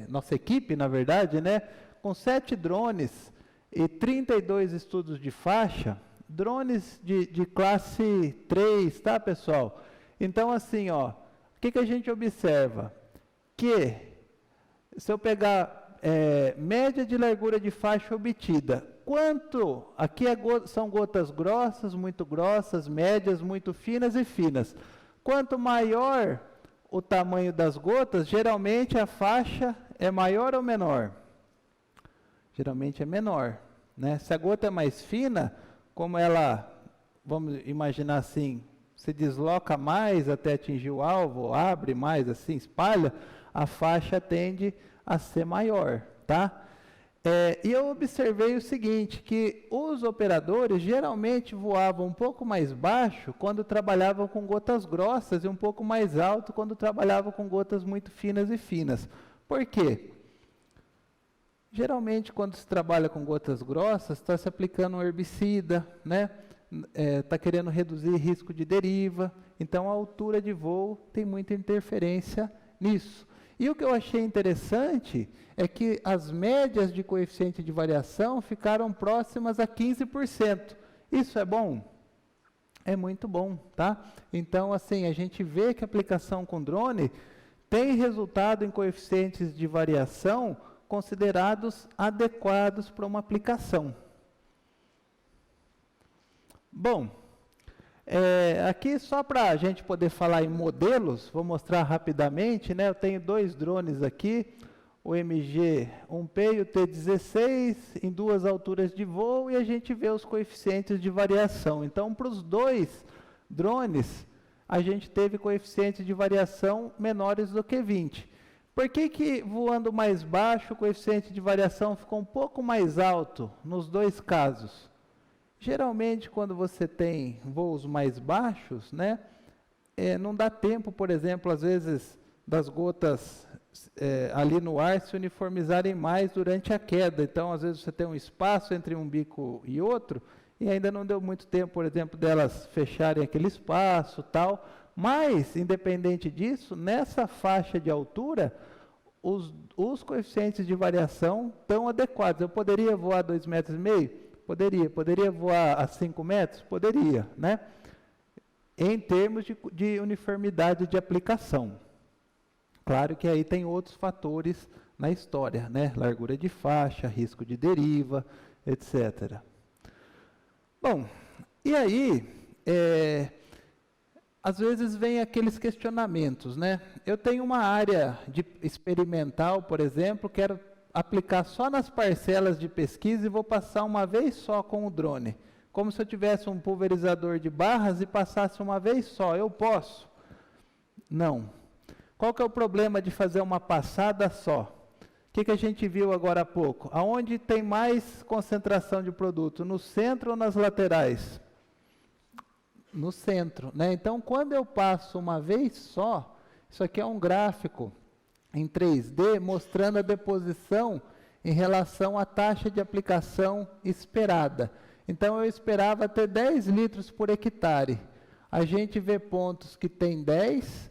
Speaker 2: nossa equipe, na verdade, né, com 7 drones e 32 estudos de faixa, drones de classe 3, tá, pessoal? Então, assim, ó, o que a gente observa? Que, se eu pegar média de largura de faixa obtida, aqui são gotas grossas, muito grossas, médias, muito finas e finas. Quanto maior o tamanho das gotas, geralmente a faixa é maior ou menor? Geralmente é menor, né? Se a gota é mais fina, como ela, vamos imaginar assim, se desloca mais até atingir o alvo, abre mais assim, espalha, a faixa tende a ser maior, tá? E eu observei o seguinte, que os operadores geralmente voavam um pouco mais baixo quando trabalhavam com gotas grossas e um pouco mais alto quando trabalhavam com gotas muito finas e finas. Por quê? Geralmente, quando se trabalha com gotas grossas, está se aplicando um herbicida, né? Está querendo reduzir risco de deriva, então a altura de voo tem muita interferência nisso. E o que eu achei interessante é que as médias de coeficiente de variação ficaram próximas a 15%. Isso é bom? É muito bom, tá? Então, assim, a gente vê que a aplicação com drone tem resultado em coeficientes de variação considerados adequados para uma aplicação. Bom, aqui só para a gente poder falar em modelos, vou mostrar rapidamente, né? Eu tenho 2 drones aqui, o MG-1P e o T-16, em 2 alturas de voo, e a gente vê os coeficientes de variação. Então, para os 2 drones, a gente teve coeficientes de variação menores do que 20. Por que voando mais baixo, o coeficiente de variação ficou um pouco mais alto nos 2 casos? Geralmente, quando você tem voos mais baixos, né, não dá tempo, por exemplo, às vezes, das gotas ali no ar se uniformizarem mais durante a queda. Então, às vezes, você tem um espaço entre um bico e outro, e ainda não deu muito tempo, por exemplo, delas fecharem aquele espaço, tal. Mas, independente disso, nessa faixa de altura, os coeficientes de variação estão adequados. Eu poderia voar 2,5 metros? Poderia voar a 5 metros? Poderia, né? Em termos de uniformidade de aplicação. Claro que aí tem outros fatores na história, né? Largura de faixa, risco de deriva, etc. Bom, e aí, às vezes vem aqueles questionamentos, né? Eu tenho uma área experimental, por exemplo, quero aplicar só nas parcelas de pesquisa e vou passar uma vez só com o drone. Como se eu tivesse um pulverizador de barras e passasse uma vez só. Eu posso? Não. Qual que é o problema de fazer uma passada só? O que a gente viu agora há pouco? Aonde tem mais concentração de produto? No centro ou nas laterais? No centro, né? Então, quando eu passo uma vez só, isso aqui é um gráfico em 3D, mostrando a deposição em relação à taxa de aplicação esperada. Então, eu esperava ter 10 litros por hectare. A gente vê pontos que tem 10,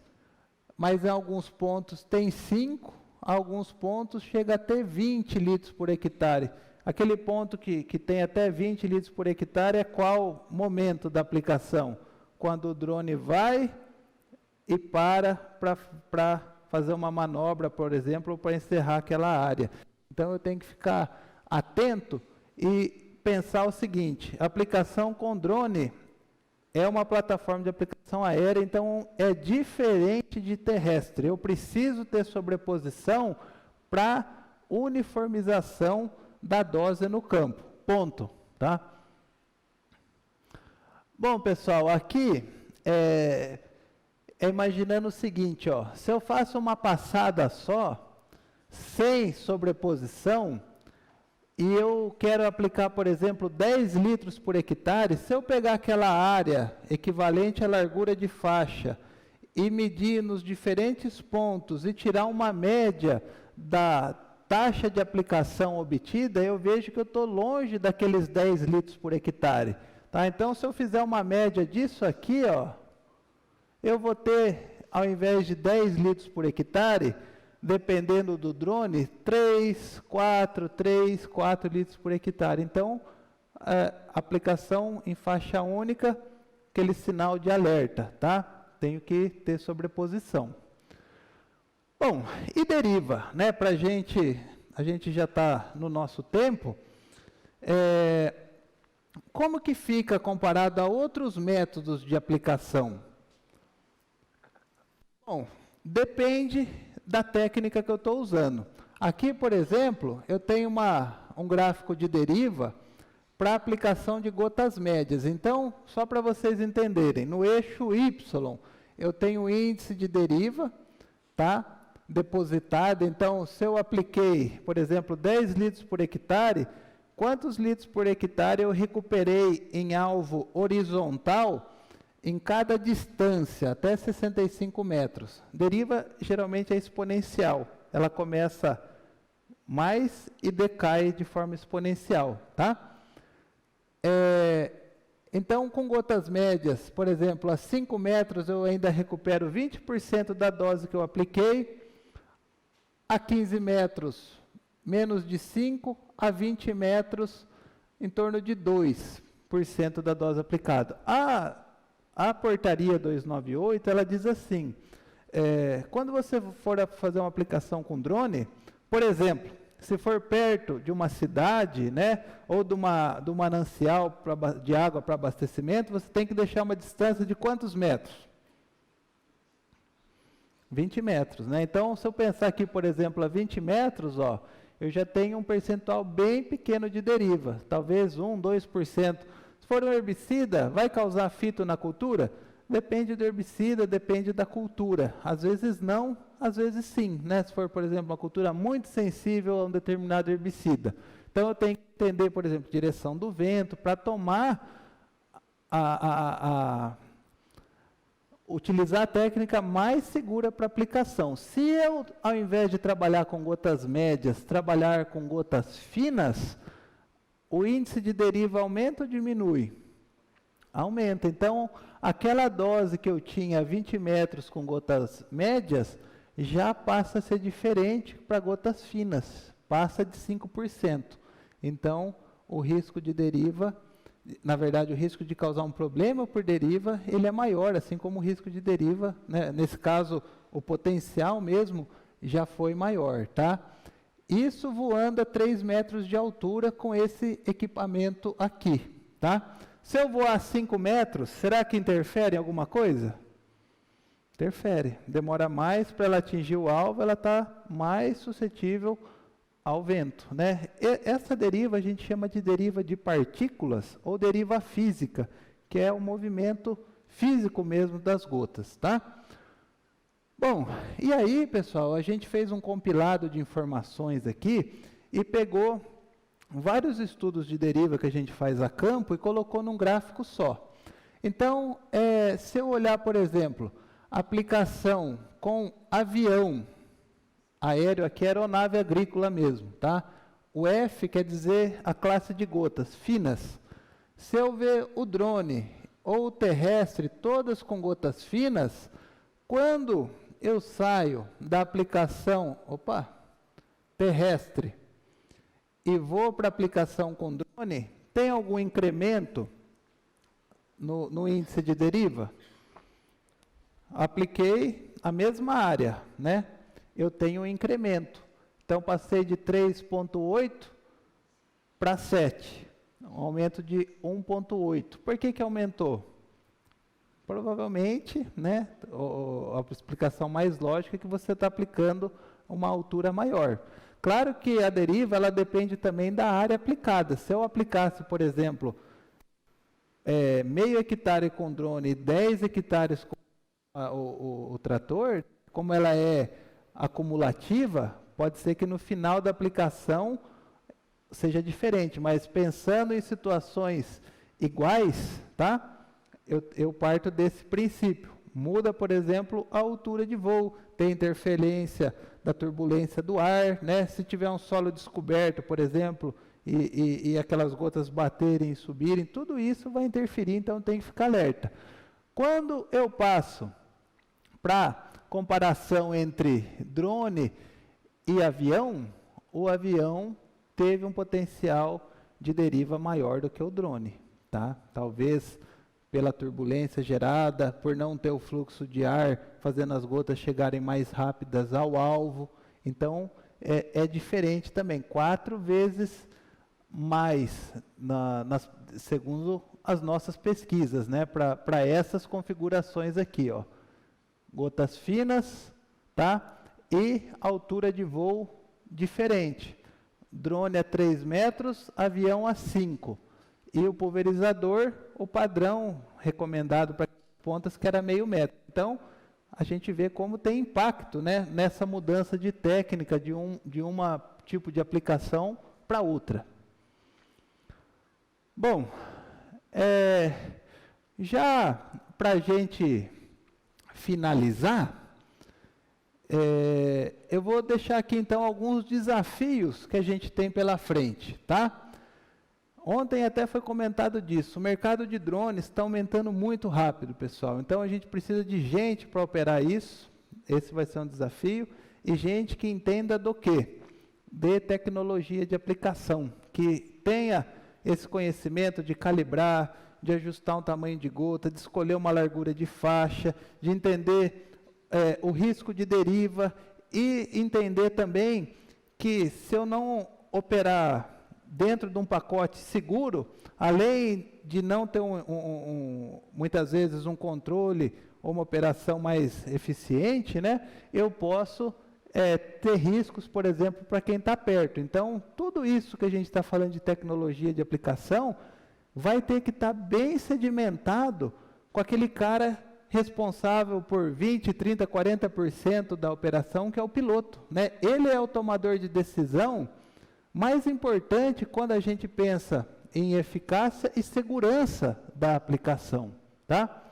Speaker 2: mas em alguns pontos tem 5, alguns pontos chega a ter 20 litros por hectare. Aquele ponto que tem até 20 litros por hectare é qual momento da aplicação? Quando o drone vai e para fazer uma manobra, por exemplo, para encerrar aquela área. Então, eu tenho que ficar atento e pensar o seguinte: a aplicação com drone é uma plataforma de aplicação aérea, então é diferente de terrestre. Eu preciso ter sobreposição para uniformização da dose no campo. Ponto, tá? Bom, pessoal, aqui imaginando o seguinte, ó, se eu faço uma passada só, sem sobreposição, e eu quero aplicar, por exemplo, 10 litros por hectare, se eu pegar aquela área equivalente à largura de faixa e medir nos diferentes pontos e tirar uma média taxa de aplicação obtida, eu vejo que eu estou longe daqueles 10 litros por hectare. Tá? Então, se eu fizer uma média disso aqui, ó, eu vou ter, ao invés de 10 litros por hectare, dependendo do drone, 3, 4 litros por hectare. Então, aplicação em faixa única, aquele sinal de alerta, tá? Tenho que ter sobreposição. Bom, e deriva, né? Para a gente já está no nosso tempo. Como que fica comparado a outros métodos de aplicação? Bom, depende da técnica que eu estou usando. Aqui, por exemplo, eu tenho um gráfico de deriva para aplicação de gotas médias. Então, só para vocês entenderem, no eixo Y, eu tenho o índice de deriva, tá? Depositado. Então, se eu apliquei, por exemplo, 10 litros por hectare, quantos litros por hectare eu recuperei em alvo horizontal em cada distância, até 65 metros. Deriva geralmente é exponencial. Ela começa mais e decai de forma exponencial, tá? Então, com gotas médias, por exemplo, a 5 metros eu ainda recupero 20% da dose que eu apliquei, a 15 metros, menos de 5, a 20 metros, em torno de 2% da dose aplicada. A portaria 298, ela diz assim, quando você for fazer uma aplicação com drone, por exemplo, se for perto de uma cidade, né, ou de um manancial de água para abastecimento, você tem que deixar uma distância de quantos metros? 20 metros, né? Então, se eu pensar aqui, por exemplo, a 20 metros, ó, eu já tenho um percentual bem pequeno de deriva, talvez 1, 2%. Se for um herbicida, vai causar fito na cultura? Depende do herbicida, depende da cultura. Às vezes não, às vezes sim, né? Se for, por exemplo, uma cultura muito sensível a um determinado herbicida. Então, eu tenho que entender, por exemplo, direção do vento, para tomar utilizar a técnica mais segura para aplicação. Se eu, ao invés de trabalhar com gotas médias, trabalhar com gotas finas, o índice de deriva aumenta ou diminui? Aumenta. Então, aquela dose que eu tinha 20 metros com gotas médias, já passa a ser diferente para gotas finas, passa de 5%. Então, o risco de deriva, na verdade, o risco de causar um problema por deriva, ele é maior, assim como o risco de deriva, né? Nesse caso, o potencial mesmo já foi maior, tá? Isso voando a 3 metros de altura com esse equipamento aqui, tá? Se eu voar a 5 metros, será que interfere em alguma coisa? Interfere. Demora mais para ela atingir o alvo, ela está mais suscetível ao vento, né? Essa deriva a gente chama de deriva de partículas ou deriva física, que é o movimento físico mesmo das gotas, tá? Bom, e aí, pessoal, a gente fez um compilado de informações aqui e pegou vários estudos de deriva que a gente faz a campo e colocou num gráfico só. Então, se eu olhar, por exemplo, aplicação com avião, aéreo aqui é aeronave agrícola mesmo, tá? O F quer dizer a classe de gotas finas. Se eu ver o drone ou o terrestre, todas com gotas finas, quando eu saio da aplicação, terrestre, e vou para a aplicação com drone, tem algum incremento no índice de deriva? Apliquei a mesma área, né? Eu tenho um incremento. Então, passei de 3,8 para 7. Um aumento de 1,8. Por que aumentou? Provavelmente, né, a explicação mais lógica é que você está aplicando uma altura maior. Claro que a deriva, ela depende também da área aplicada. Se eu aplicasse, por exemplo, meio hectare com drone e 10 hectares com o trator, como ela é acumulativa, pode ser que no final da aplicação seja diferente, mas pensando em situações iguais, tá? Eu parto desse princípio, Muda, por exemplo, a altura de voo, tem interferência da turbulência do ar, né? Se tiver um solo descoberto, por exemplo, e aquelas gotas baterem e subirem, tudo isso vai interferir, então tem que ficar alerta. Quando eu passo para comparação entre drone e avião, o avião teve um potencial de deriva maior do que o drone, tá? Talvez pela turbulência gerada, por não ter o fluxo de ar, fazendo as gotas chegarem mais rápidas ao alvo. Então, é diferente também, 4 vezes mais, segundo as nossas pesquisas, né, para essas configurações aqui, ó. Gotas finas, tá? E altura de voo diferente. Drone a 3 metros, avião a 5. E o pulverizador, o padrão recomendado para pontas, que era meio metro. Então, a gente vê como tem impacto, né, nessa mudança de técnica de uma tipo de aplicação para outra. Bom, já para a gente finalizar, eu vou deixar aqui então alguns desafios que a gente tem pela frente, tá? Ontem até foi comentado disso, o mercado de drones está aumentando muito rápido, pessoal, então a gente precisa de gente para operar isso, esse vai ser um desafio, e gente que entenda do quê? De tecnologia de aplicação, que tenha esse conhecimento de calibrar, de ajustar um tamanho de gota, de escolher uma largura de faixa, de entender o risco de deriva e entender também que se eu não operar dentro de um pacote seguro, além de não ter muitas vezes um controle ou uma operação mais eficiente, né, eu posso ter riscos, por exemplo, para quem está perto. Então, tudo isso que a gente está falando de tecnologia de aplicação, vai ter que estar bem sedimentado com aquele cara responsável por 20%, 30%, 40% da operação, que é o piloto, né? Ele é o tomador de decisão mais importante quando a gente pensa em eficácia e segurança da aplicação, tá?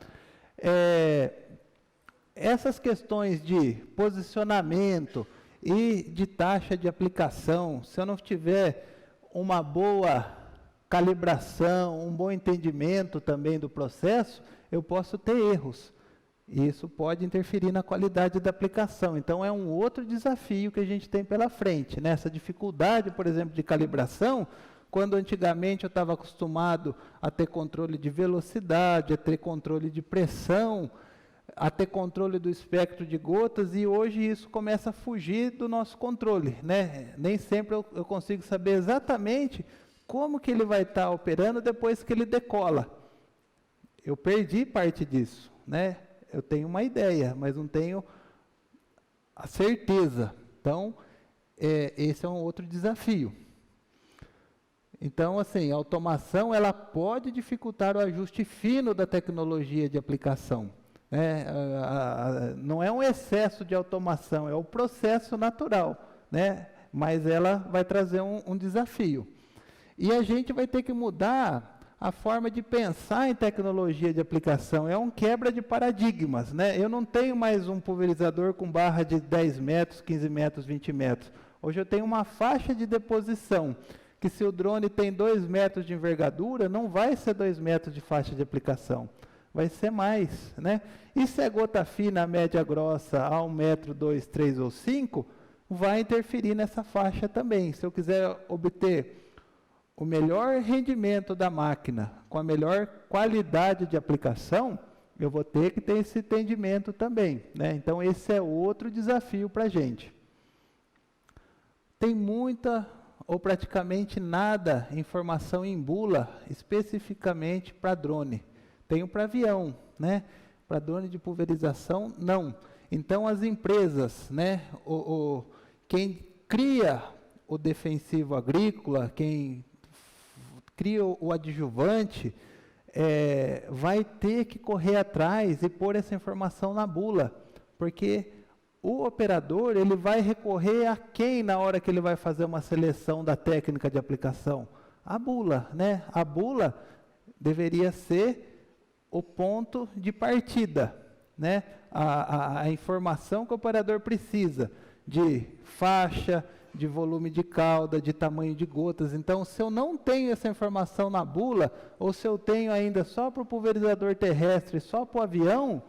Speaker 2: Essas questões de posicionamento e de taxa de aplicação, se eu não tiver uma boa calibração, um bom entendimento também do processo, eu posso ter erros. E isso pode interferir na qualidade da aplicação. Então, é um outro desafio que a gente tem pela frente, né? Essa dificuldade, por exemplo, de calibração, quando antigamente eu estava acostumado a ter controle de velocidade, a ter controle de pressão, a ter controle do espectro de gotas, e hoje isso começa a fugir do nosso controle, né? Nem sempre eu consigo saber exatamente como que ele vai estar operando depois que ele decola. Eu perdi parte disso, né? Eu tenho uma ideia, mas não tenho a certeza. Então, esse é um outro desafio. Então, assim, a automação, ela pode dificultar o ajuste fino da tecnologia de aplicação. Não é um excesso de automação, é o processo natural, né? Mas ela vai trazer um desafio. E a gente vai ter que mudar a forma de pensar em tecnologia de aplicação. É um quebra de paradigmas, né? Eu não tenho mais um pulverizador com barra de 10 metros, 15 metros, 20 metros. Hoje eu tenho uma faixa de deposição, que se o drone tem 2 metros de envergadura, não vai ser 2 metros de faixa de aplicação. Vai ser mais, né? E se é gota fina, média, grossa, a 1 metro, 2, 3 ou 5, vai interferir nessa faixa também. Se eu quiser obter o melhor rendimento da máquina, com a melhor qualidade de aplicação, eu vou ter que ter esse entendimento também, né? Então, esse é outro desafio para a gente. Tem muita ou praticamente nada informação em bula, especificamente para drone. Tenho para avião, né? Para drone de pulverização, não. Então, as empresas, né? Quem cria o defensivo agrícola, quem cria o adjuvante, vai ter que correr atrás e pôr essa informação na bula, porque o operador, ele vai recorrer a quem na hora que ele vai fazer uma seleção da técnica de aplicação? A bula, né? A bula deveria ser o ponto de partida. né, a informação que o operador precisa de faixa, de volume de cauda, de tamanho de gotas. Então, se eu não tenho essa informação na bula, ou se eu tenho ainda só para o pulverizador terrestre, só para o avião,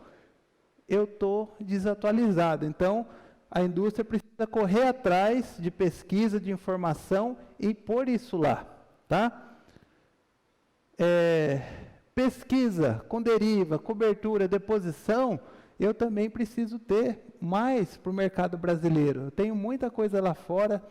Speaker 2: eu estou desatualizado. Então, a indústria precisa correr atrás de pesquisa, de informação e pôr isso lá, tá? Pesquisa com deriva, cobertura, deposição, eu também preciso ter mais para o mercado brasileiro. Eu tenho muita coisa lá fora,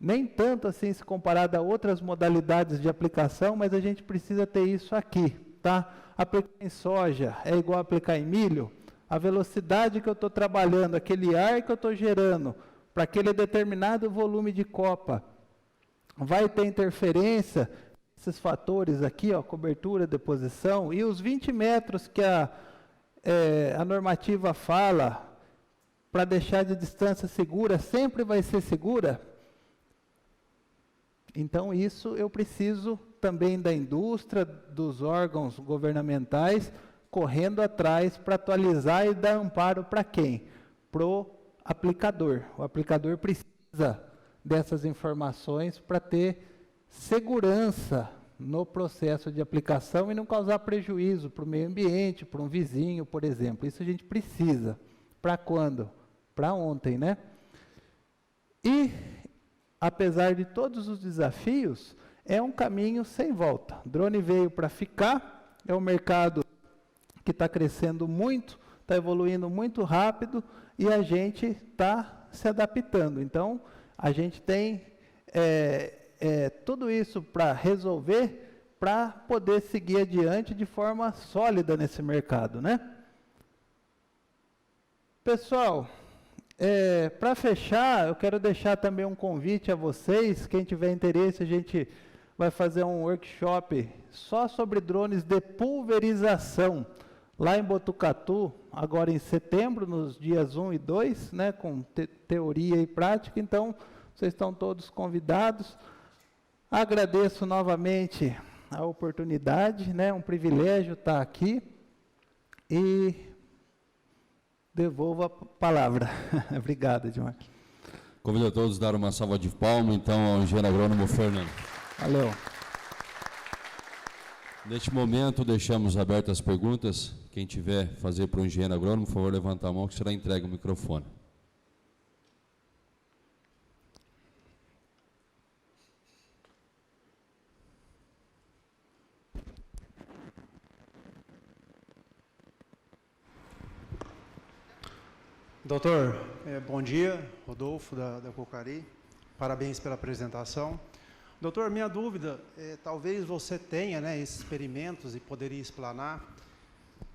Speaker 2: nem tanto assim se comparado a outras modalidades de aplicação, mas a gente precisa ter isso aqui, tá? Aplicar em soja é igual a aplicar em milho? A velocidade que eu estou trabalhando, aquele ar que eu estou gerando, para aquele determinado volume de copa, vai ter interferência, esses fatores aqui, ó, cobertura, deposição, e os 20 metros que a normativa fala, para deixar de distância segura, sempre vai ser segura? Então, isso eu preciso também da indústria, dos órgãos governamentais, correndo atrás para atualizar e dar amparo para quem? Para o aplicador. O aplicador precisa dessas informações para ter segurança no processo de aplicação e não causar prejuízo para o meio ambiente, para um vizinho, por exemplo. Isso a gente precisa. Para quando? Para ontem, né? E, apesar de todos os desafios, é um caminho sem volta. O drone veio para ficar, é um mercado que está crescendo muito, está evoluindo muito rápido e a gente está se adaptando. Então, a gente tem tudo isso para resolver, para poder seguir adiante de forma sólida nesse mercado, né? Pessoal, para fechar, eu quero deixar também um convite a vocês, quem tiver interesse, a gente vai fazer um workshop só sobre drones de pulverização, lá em Botucatu, agora em setembro, nos dias 1 e 2, né, com teoria e prática. Então, vocês estão todos convidados. Agradeço novamente a oportunidade, né, um privilégio estar aqui, e devolvo a palavra. Obrigado, Edmar.
Speaker 1: Convido a todos a dar uma salva de palmas, então, ao engenheiro agrônomo Fernando.
Speaker 2: Valeu.
Speaker 1: Neste momento, deixamos abertas as perguntas. Quem tiver fazer para o engenheiro agrônomo, por favor, levantar a mão que será entregue o microfone.
Speaker 3: Doutor, bom dia, Rodolfo da Cocari, parabéns pela apresentação. Doutor, minha dúvida, talvez você tenha, né, esses experimentos e poderia explanar,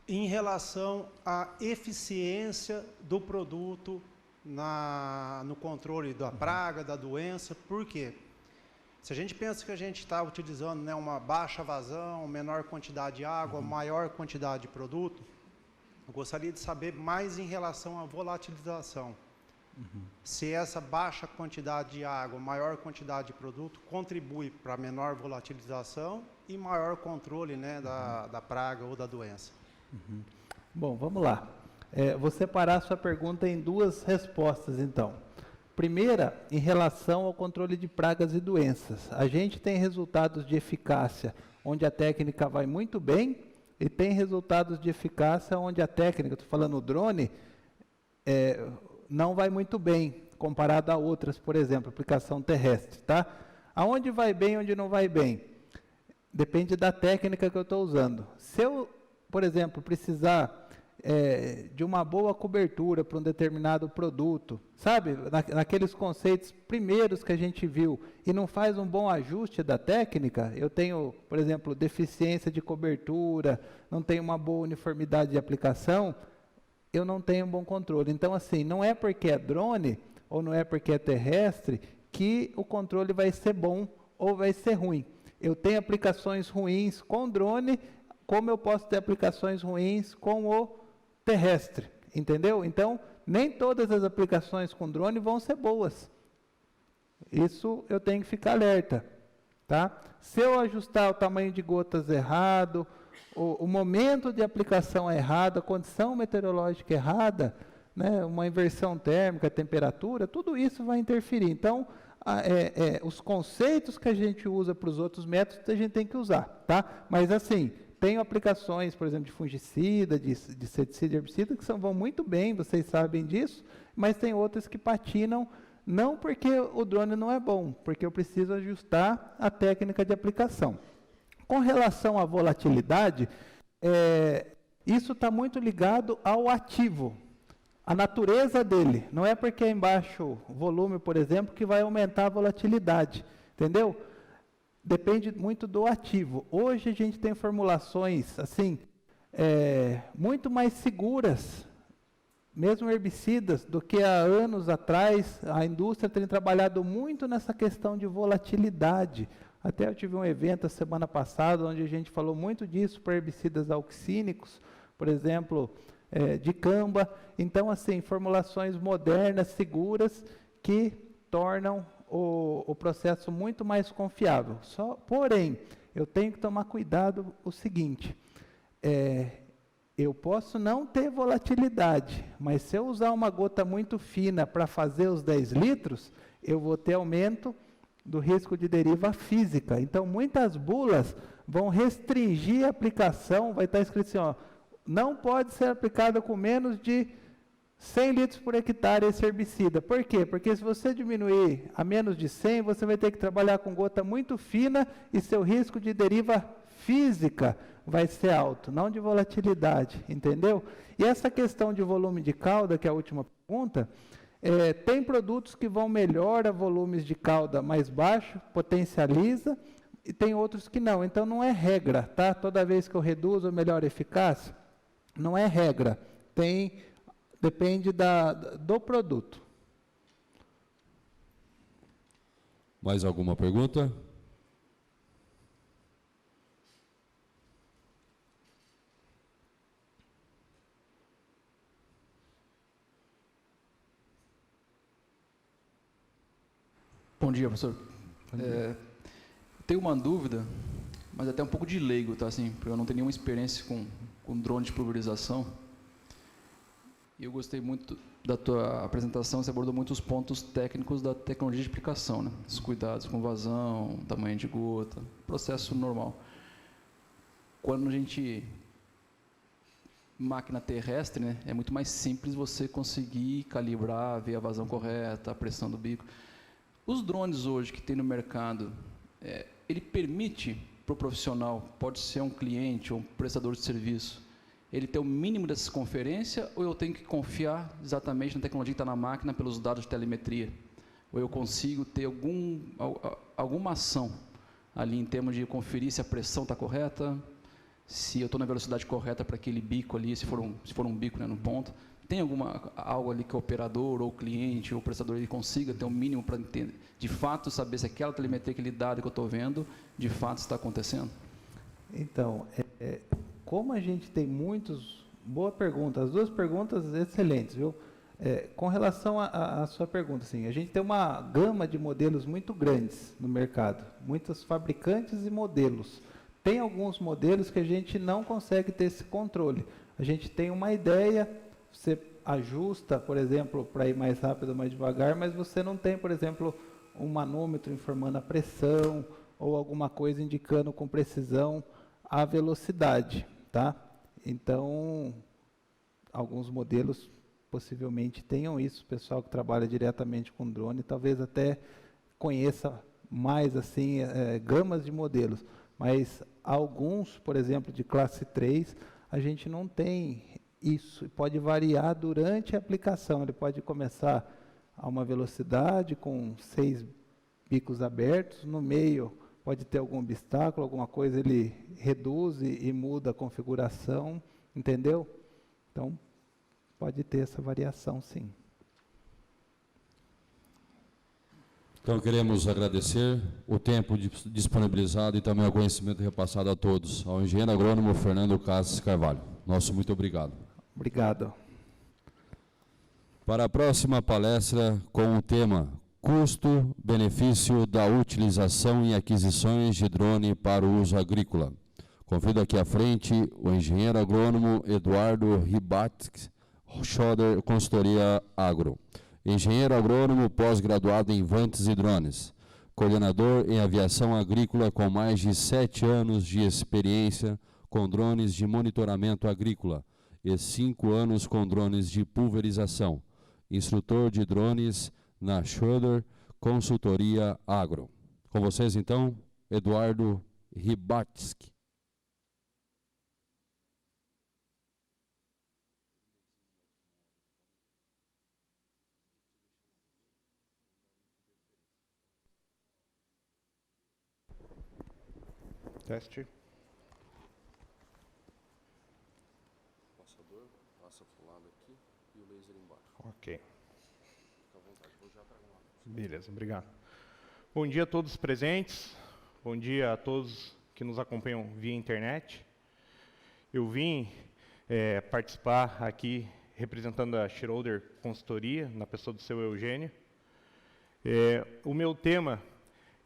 Speaker 3: em relação à eficiência do produto no controle da praga, da doença. Por quê? Se a gente pensa que a gente está utilizando, né, uma baixa vazão, menor quantidade de água, maior quantidade de produto, eu gostaria de saber mais em relação à volatilização. Se essa baixa quantidade de água, maior quantidade de produto, contribui para menor volatilização e maior controle, né, da praga ou da doença.
Speaker 2: Bom, vamos lá. Vou separar a sua pergunta em duas respostas, então. Primeira, em relação ao controle de pragas e doenças. A gente tem resultados de eficácia onde a técnica vai muito bem e tem resultados de eficácia onde a técnica, estou falando o drone, não vai muito bem, comparado a outras, por exemplo, aplicação terrestre, tá? Aonde vai bem, onde não vai bem? Depende da técnica que eu estou usando. Se eu, por exemplo, precisar de uma boa cobertura para um determinado produto, sabe? Naqueles conceitos primeiros que a gente viu, e não faz um bom ajuste da técnica, eu tenho, por exemplo, deficiência de cobertura, não tenho uma boa uniformidade de aplicação, eu não tenho um bom controle. Então, assim, não é porque é drone, ou não é porque é terrestre, que o controle vai ser bom ou vai ser ruim. Eu tenho aplicações ruins com drone, como eu posso ter aplicações ruins com o terrestre, entendeu? Então, nem todas as aplicações com drone vão ser boas. Isso eu tenho que ficar alerta, tá? Se eu ajustar o tamanho de gotas errado, o momento de aplicação é errado, a condição meteorológica é errada, né, uma inversão térmica, temperatura, tudo isso vai interferir. Então, os conceitos que a gente usa para os outros métodos, a gente tem que usar, tá? Mas assim, tem aplicações, por exemplo, de fungicida, de inseticida e herbicida, que vão muito bem, vocês sabem disso, mas tem outras que patinam, não porque o drone não é bom, porque eu preciso ajustar a técnica de aplicação. Com relação à volatilidade, isso está muito ligado ao ativo, a natureza dele. Não é porque é em baixo volume, por exemplo, que vai aumentar a volatilidade, entendeu? Depende muito do ativo. Hoje a gente tem formulações assim, muito mais seguras, mesmo herbicidas, do que há anos atrás. A indústria tem trabalhado muito nessa questão de volatilidade. Até eu tive um evento a semana passada, onde a gente falou muito disso para herbicidas auxínicos, por exemplo, dicamba. Então, assim, formulações modernas, seguras, que tornam o processo muito mais confiável. Porém, eu tenho que tomar cuidado o seguinte, eu posso não ter volatilidade, mas se eu usar uma gota muito fina para fazer os 10 litros, eu vou ter aumento do risco de deriva física. Então, muitas bulas vão restringir a aplicação, vai estar escrito assim, ó, não pode ser aplicado com menos de 100 litros por hectare esse herbicida. Por quê? Porque se você diminuir a menos de 100, você vai ter que trabalhar com gota muito fina e seu risco de deriva física vai ser alto, não de volatilidade, entendeu? E essa questão de volume de cauda, que é a última pergunta, tem produtos que vão melhor a volumes de cauda mais baixo, potencializa, e tem outros que não. Então, não é regra, tá? Toda vez que eu reduzo, eu melhoro a eficácia, não é regra. Depende do produto.
Speaker 1: Mais alguma pergunta?
Speaker 4: Bom dia, professor. Tenho uma dúvida, mas até um pouco de leigo, tá? Assim, porque eu não tenho nenhuma experiência com drone de pulverização. E eu gostei muito da tua apresentação, você abordou muitos pontos técnicos da tecnologia de aplicação, né? Os cuidados com vazão, tamanho de gota, processo normal. Quando a gente... máquina terrestre, né? É muito mais simples você conseguir calibrar, ver a vazão correta, a pressão do bico. Os drones hoje que tem no mercado, ele permite para o profissional, pode ser um cliente ou um prestador de serviço, ele ter o mínimo dessa circunferência, ou eu tenho que confiar exatamente na tecnologia que está na máquina pelos dados de telemetria? Ou eu consigo ter alguma ação ali em termos de conferir se a pressão está correta, se eu estou na velocidade correta para aquele bico ali, se for um bico, né, no ponto? Tem algo ali que o operador, ou o cliente, ou o prestador, ele consiga ter um mínimo para entender, de fato, saber se aquela telemetria, aquele dado que eu estou vendo, de fato está acontecendo?
Speaker 2: Então, como a gente tem muitos... Boa pergunta, as duas perguntas excelentes, viu? Com relação à sua pergunta, assim, a gente tem uma gama de modelos muito grandes no mercado, muitos fabricantes e modelos. Tem alguns modelos que a gente não consegue ter esse controle. A gente tem uma ideia, você ajusta, por exemplo, para ir mais rápido ou mais devagar, mas você não tem, por exemplo, um manômetro informando a pressão ou alguma coisa indicando com precisão a velocidade, tá? Então, alguns modelos possivelmente tenham isso. O pessoal que trabalha diretamente com drone talvez até conheça mais assim gamas de modelos, mas alguns, por exemplo, de classe 3, a gente não tem isso, pode variar durante a aplicação. Ele pode começar a uma velocidade com 6 bicos abertos, no meio pode ter algum obstáculo, alguma coisa, ele reduz e muda a configuração, entendeu? Então, pode ter essa variação, sim.
Speaker 1: Então, queremos agradecer o tempo disponibilizado e também o conhecimento repassado a todos. Ao engenheiro agrônomo Fernando Cassis Carvalho. Nosso muito obrigado.
Speaker 2: Obrigado.
Speaker 1: Para a próxima palestra, com o tema Custo-benefício da utilização e aquisições de drone para o uso agrícola, Convido aqui à frente o engenheiro agrônomo Eduardo Ribatsk, Schoder Consultoria Agro. Engenheiro agrônomo pós-graduado em Vantes e Drones. Coordenador em aviação agrícola com mais de 7 anos de experiência com drones de monitoramento agrícola e 5 anos com drones de pulverização. Instrutor de drones na Schroeder Consultoria Agro. Com vocês, então, Eduardo Ribatsk.
Speaker 5: Teste.
Speaker 1: Passador, passa para o lado aqui e o laser embaixo.
Speaker 5: Ok.
Speaker 1: Fica à vontade, vou já tragar lá.
Speaker 5: Beleza, obrigado. Bom dia a todos presentes. Bom dia a todos que nos acompanham via internet. Eu vim participar aqui representando a Schroeder Consultoria, na pessoa do seu Eugênio. O meu tema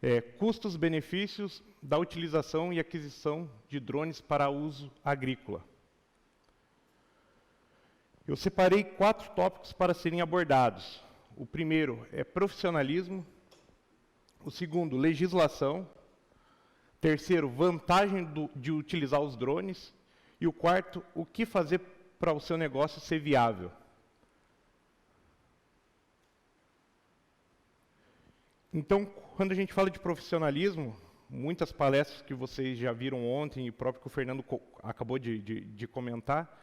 Speaker 5: é custos-benefícios da utilização e aquisição de drones para uso agrícola. Eu separei 4 tópicos para serem abordados. O primeiro é profissionalismo. O segundo, legislação. Terceiro, vantagem de utilizar os drones. E o quarto, o que fazer para o seu negócio ser viável. Então, quando a gente fala de profissionalismo, muitas palestras que vocês já viram ontem, e o próprio que o Fernando acabou de comentar,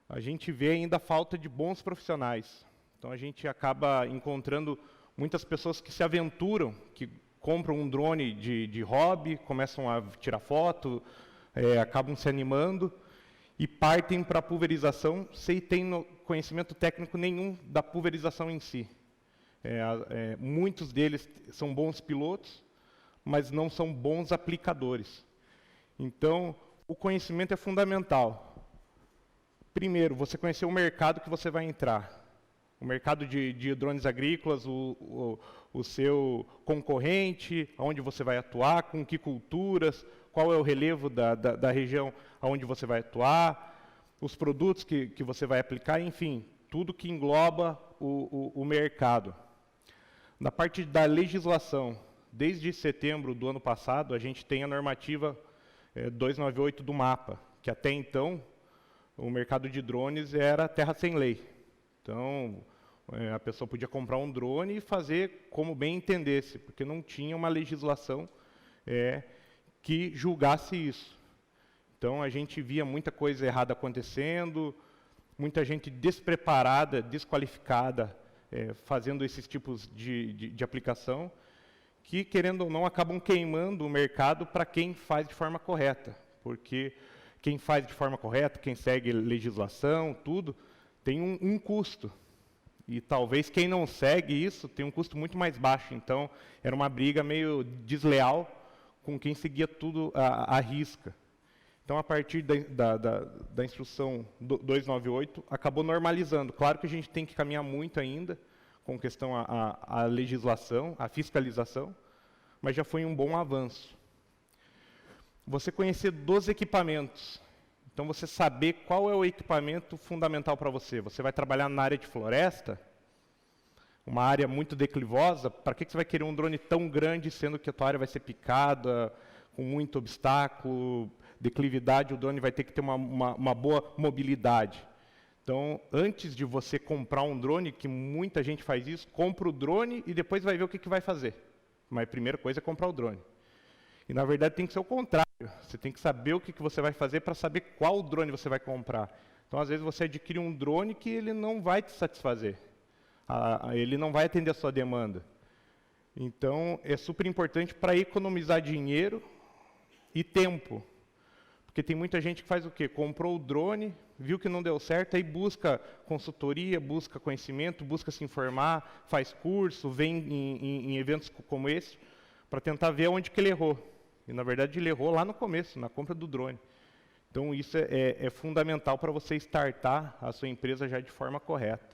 Speaker 5: a gente vê ainda a falta de bons profissionais. Então, a gente acaba encontrando muitas pessoas que se aventuram, que compram um drone de hobby, começam a tirar foto, acabam se animando e partem para a pulverização sem ter conhecimento técnico nenhum da pulverização em si. Muitos deles são bons pilotos, mas não são bons aplicadores. Então, o conhecimento é fundamental. Primeiro, você conhecer o mercado que você vai entrar. O mercado de drones agrícolas, o seu concorrente, onde você vai atuar, com que culturas, qual é o relevo da região onde você vai atuar, os produtos que você vai aplicar, enfim, tudo que engloba o mercado. Na parte da legislação, desde setembro do ano passado, a gente tem a normativa 298 do MAPA, que até então o mercado de drones era terra sem lei. Então, a pessoa podia comprar um drone e fazer como bem entendesse, porque não tinha uma legislação que julgasse isso. Então, a gente via muita coisa errada acontecendo, muita gente despreparada, desqualificada, fazendo esses tipos de aplicação, que, querendo ou não, acabam queimando o mercado para quem faz de forma correta. Porque quem faz de forma correta, quem segue legislação, tudo, tem um custo. E talvez quem não segue isso tem um custo muito mais baixo. Então, era uma briga meio desleal com quem seguia tudo à risca. Então, a partir da instrução 298, acabou normalizando. Claro que a gente tem que caminhar muito ainda com questão à legislação, à fiscalização, mas já foi um bom avanço. Você conhecer dos equipamentos. Então, você saber qual é o equipamento fundamental para você. Você vai trabalhar na área de floresta, uma área muito declivosa, para que você vai querer um drone tão grande, sendo que a tua área vai ser picada, com muito obstáculo, declividade, o drone vai ter que ter uma boa mobilidade. Então, antes de você comprar um drone, que muita gente faz isso, compra o drone e depois vai ver o que vai fazer. Mas a primeira coisa é comprar o drone. E, na verdade, tem que ser o contrário. Você tem que saber o que você vai fazer para saber qual drone você vai comprar. Então, às vezes, você adquire um drone que ele não vai te satisfazer. Ele não vai atender a sua demanda. Então, é super importante para economizar dinheiro e tempo. Porque tem muita gente que faz o quê? Comprou o drone, viu que não deu certo, aí busca consultoria, busca conhecimento, busca se informar, faz curso, vem em eventos como esse, para tentar ver onde que ele errou. E, na verdade, ele errou lá no começo, na compra do drone. Então, isso é fundamental para você startar a sua empresa já de forma correta.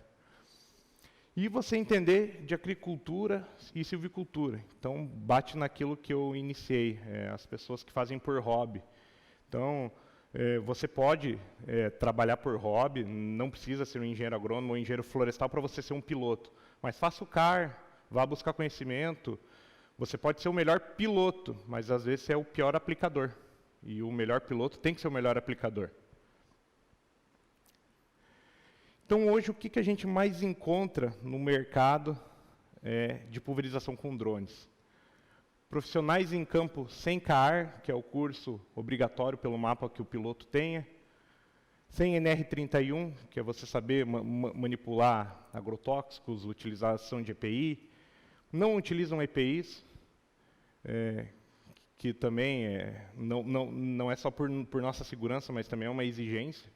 Speaker 5: E você entender de agricultura e silvicultura. Então, bate naquilo que eu iniciei, as pessoas que fazem por hobby. Então, você pode trabalhar por hobby, não precisa ser um engenheiro agrônomo ou engenheiro florestal para você ser um piloto. Mas faça o CAR, vá buscar conhecimento. Você pode ser o melhor piloto, mas às vezes você é o pior aplicador. E o melhor piloto tem que ser o melhor aplicador. Então, hoje, o que a gente mais encontra no mercado de pulverização com drones? Profissionais em campo sem CAR, que é o curso obrigatório pelo mapa que o piloto tenha. Sem NR31, que é você saber manipular agrotóxicos, utilização de EPI. Não utilizam EPIs, que também não é só por nossa segurança, mas também é uma exigência.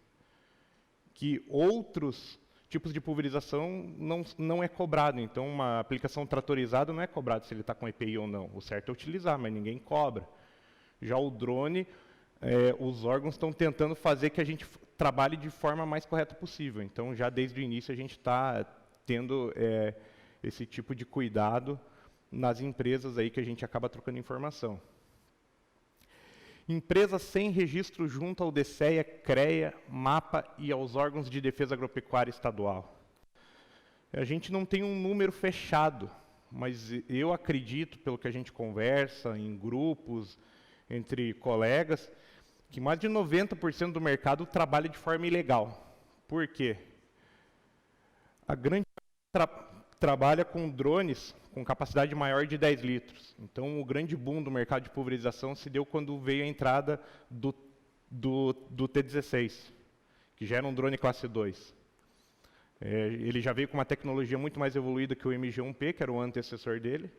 Speaker 5: Que outros tipos de pulverização não é cobrado. Então, uma aplicação tratorizada não é cobrado se ele está com EPI ou não. O certo é utilizar, mas ninguém cobra. Já o drone, os órgãos estão tentando fazer que a gente trabalhe de forma mais correta possível. Então, já desde o início, a gente está tendo esse tipo de cuidado nas empresas aí que a gente acaba trocando informação. Empresas sem registro junto ao DCEA, CREA, MAPA e aos órgãos de defesa agropecuária estadual. A gente não tem um número fechado, mas eu acredito, pelo que a gente conversa em grupos, entre colegas, que mais de 90% do mercado trabalha de forma ilegal. Por quê? A grande trabalha com drones com capacidade maior de 10 litros. Então, o grande boom do mercado de pulverização se deu quando veio a entrada do T16, que já era um drone classe 2. Ele já veio com uma tecnologia muito mais evoluída que o MG1P, que era o antecessor dele.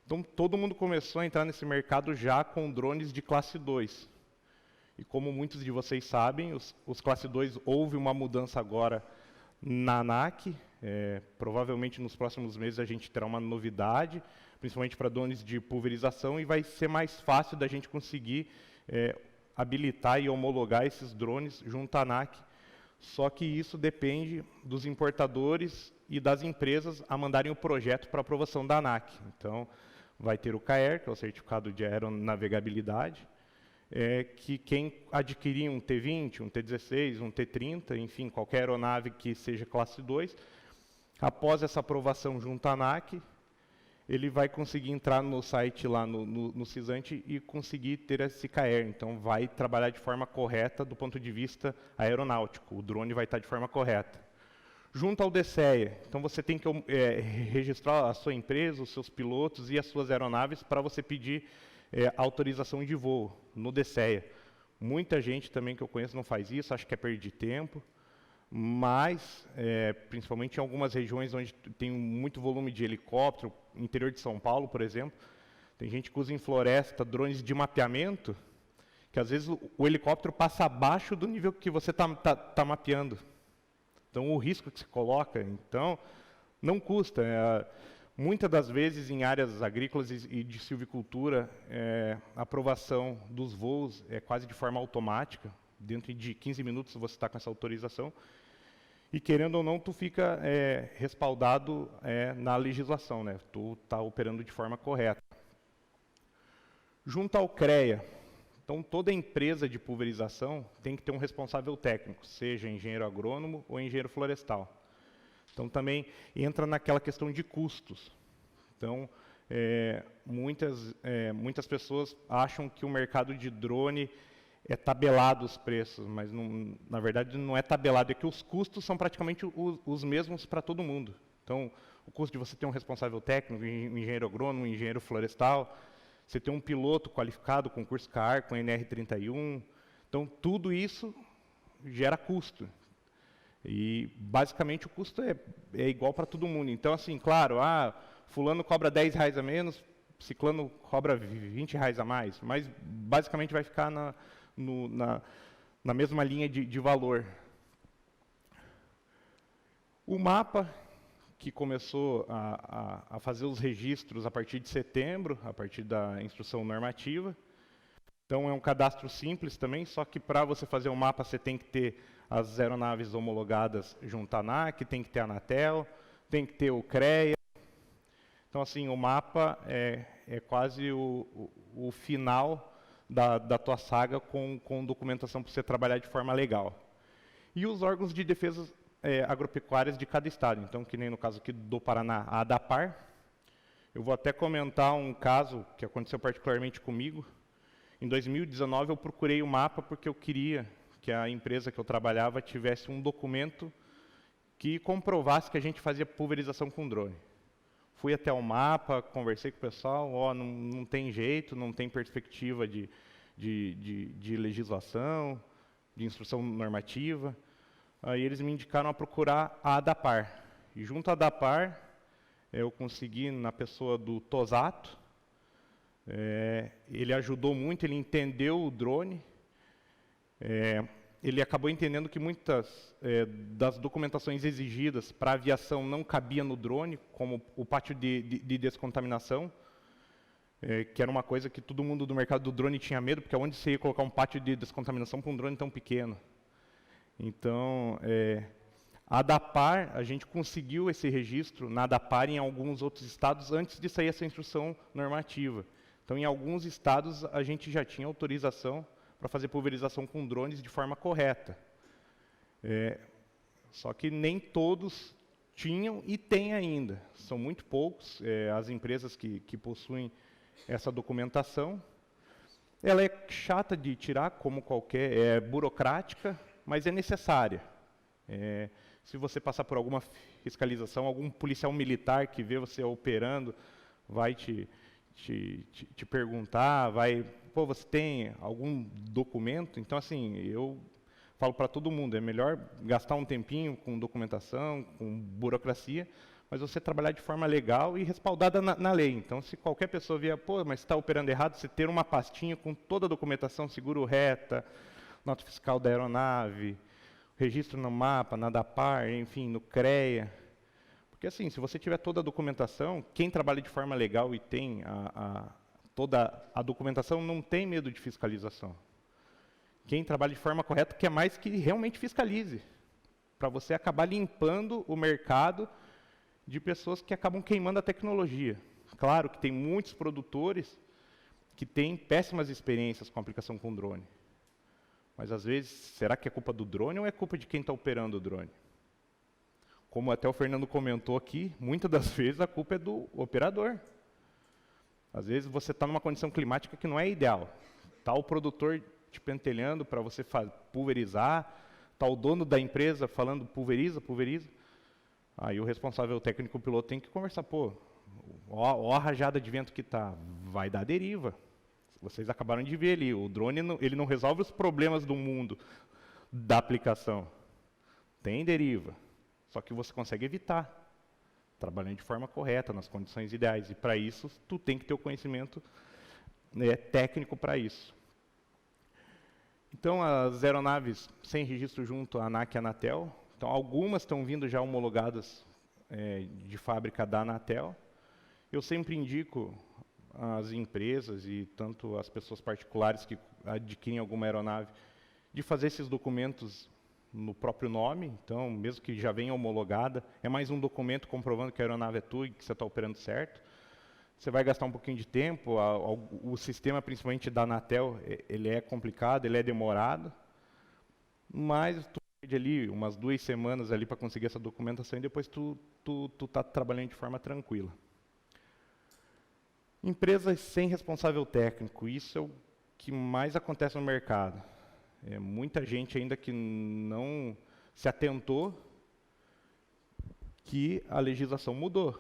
Speaker 5: Então, todo mundo começou a entrar nesse mercado já com drones de classe 2. E como muitos de vocês sabem, os classe 2 houve uma mudança agora na ANAC. Provavelmente nos próximos meses a gente terá uma novidade, principalmente para drones de pulverização, e vai ser mais fácil da gente conseguir habilitar e homologar esses drones junto à ANAC. Só que isso depende dos importadores e das empresas a mandarem o projeto para aprovação da ANAC. Então, vai ter o CAER, que é o Certificado de Aeronavegabilidade, que quem adquirir um T20, um T16, um T30, enfim, qualquer aeronave que seja classe 2, após essa aprovação junto à ANAC, ele vai conseguir entrar no site lá no CISANT e conseguir ter esse CAER. Então, vai trabalhar de forma correta do ponto de vista aeronáutico. O drone vai estar de forma correta. Junto ao DCEA, então você tem que registrar a sua empresa, os seus pilotos e as suas aeronaves para você pedir autorização de voo no DCEA. Muita gente também que eu conheço não faz isso, acha que é perda de tempo. Mas, principalmente em algumas regiões onde tem muito volume de helicóptero, interior de São Paulo, por exemplo, tem gente que usa em floresta drones de mapeamento, que às vezes o helicóptero passa abaixo do nível que você tá mapeando. Então, o risco que se coloca, então, não custa. Muitas das vezes, em áreas agrícolas e de silvicultura, a aprovação dos voos é quase de forma automática. Dentro de 15 minutos você está com essa autorização. E, querendo ou não, tu fica respaldado na legislação, né? Tu está operando de forma correta. Junto ao CREA, então toda empresa de pulverização tem que ter um responsável técnico, seja engenheiro agrônomo ou engenheiro florestal. Então também entra naquela questão de custos. Então, muitas pessoas acham que o mercado de drone é tabelado os preços, mas na verdade não é tabelado, é que os custos são praticamente os mesmos para todo mundo. Então, o custo de você ter um responsável técnico, um engenheiro agrônomo, um engenheiro florestal, você ter um piloto qualificado com curso CAR, com NR31, então tudo isso gera custo. E basicamente o custo é igual para todo mundo. Então, assim, claro, fulano cobra R$10 a menos, ciclano cobra R$20 a mais, mas basicamente vai ficar na mesma linha de valor. O mapa, que começou a fazer os registros a partir de setembro, a partir da instrução normativa. Então, é um cadastro simples também, só que para você fazer o mapa, você tem que ter as aeronaves homologadas junto à ANAC, tem que ter a Anatel, tem que ter o CREA. Então, assim, o mapa é quase o final da tua saga com documentação para você trabalhar de forma legal. E os órgãos de defesa agropecuárias de cada estado. Então, que nem no caso aqui do Paraná, a ADAPAR. Eu vou até comentar um caso que aconteceu particularmente comigo. Em 2019, eu procurei o mapa porque eu queria que a empresa que eu trabalhava tivesse um documento que comprovasse que a gente fazia pulverização com drone. Fui até o mapa, conversei com o pessoal, não tem jeito, não tem perspectiva de legislação, de instrução normativa. Aí eles me indicaram a procurar a ADAPAR. E junto à ADAPAR, eu consegui na pessoa do Tosato. Ele ajudou muito, ele entendeu o drone. Ele acabou entendendo que muitas das documentações exigidas para a aviação não cabia no drone, como o pátio de descontaminação, que era uma coisa que todo mundo do mercado do drone tinha medo, porque onde você ia colocar um pátio de descontaminação para um drone tão pequeno? Então, a ADAPAR, a gente conseguiu esse registro na ADAPAR em alguns outros estados antes de sair essa instrução normativa. Então, em alguns estados, a gente já tinha autorização para fazer pulverização com drones de forma correta. Só que nem todos tinham e têm ainda. São muito poucos as empresas que possuem essa documentação. Ela é chata de tirar, como qualquer, é burocrática, mas é necessária. Se você passar por alguma fiscalização, algum policial militar que vê você operando, vai te perguntar, pô, você tem algum documento? Então, assim, eu falo para todo mundo, é melhor gastar um tempinho com documentação, com burocracia, mas você trabalhar de forma legal e respaldada na lei. Então, se qualquer pessoa vier, pô, mas está operando errado, você ter uma pastinha com toda a documentação, seguro reta, nota fiscal da aeronave, registro no mapa, na ADAPAR, enfim, no CREA. Porque, assim, se você tiver toda a documentação, quem trabalha de forma legal e tem toda a documentação não tem medo de fiscalização. Quem trabalha de forma correta quer mais que realmente fiscalize, para você acabar limpando o mercado de pessoas que acabam queimando a tecnologia. Claro que tem muitos produtores que têm péssimas experiências com a aplicação com drone. Mas, às vezes, será que é culpa do drone ou é culpa de quem está operando o drone? Como até o Fernando comentou aqui, muitas das vezes a culpa é do operador. Às vezes você está numa condição climática que não é ideal. Está o produtor te pentelhando para você pulverizar, está o dono da empresa falando pulveriza, pulveriza. Aí o responsável técnico, o piloto, tem que conversar, pô, ó a rajada de vento que está, vai dar deriva. Vocês acabaram de ver ali, o drone ele não resolve os problemas do mundo da aplicação. Tem deriva, só que você consegue evitar, trabalhando de forma correta, nas condições ideais. E para isso, tu tem que ter o conhecimento técnico para isso. Então, as aeronaves sem registro junto à ANAC e à Anatel, então algumas estão vindo já homologadas de fábrica da Anatel. Eu sempre indico as empresas e tanto as pessoas particulares que adquirem alguma aeronave de fazer esses documentos no próprio nome. Então, mesmo que já venha homologada, é mais um documento comprovando que a aeronave é tua e que você está operando certo. Você vai gastar um pouquinho de tempo, o sistema, principalmente da Anatel, ele é complicado, ele é demorado, mas tu perde ali umas 2 semanas ali para conseguir essa documentação e depois tu está trabalhando de forma tranquila. Empresas sem responsável técnico, isso é o que mais acontece no mercado. Muita gente ainda que não se atentou que a legislação mudou,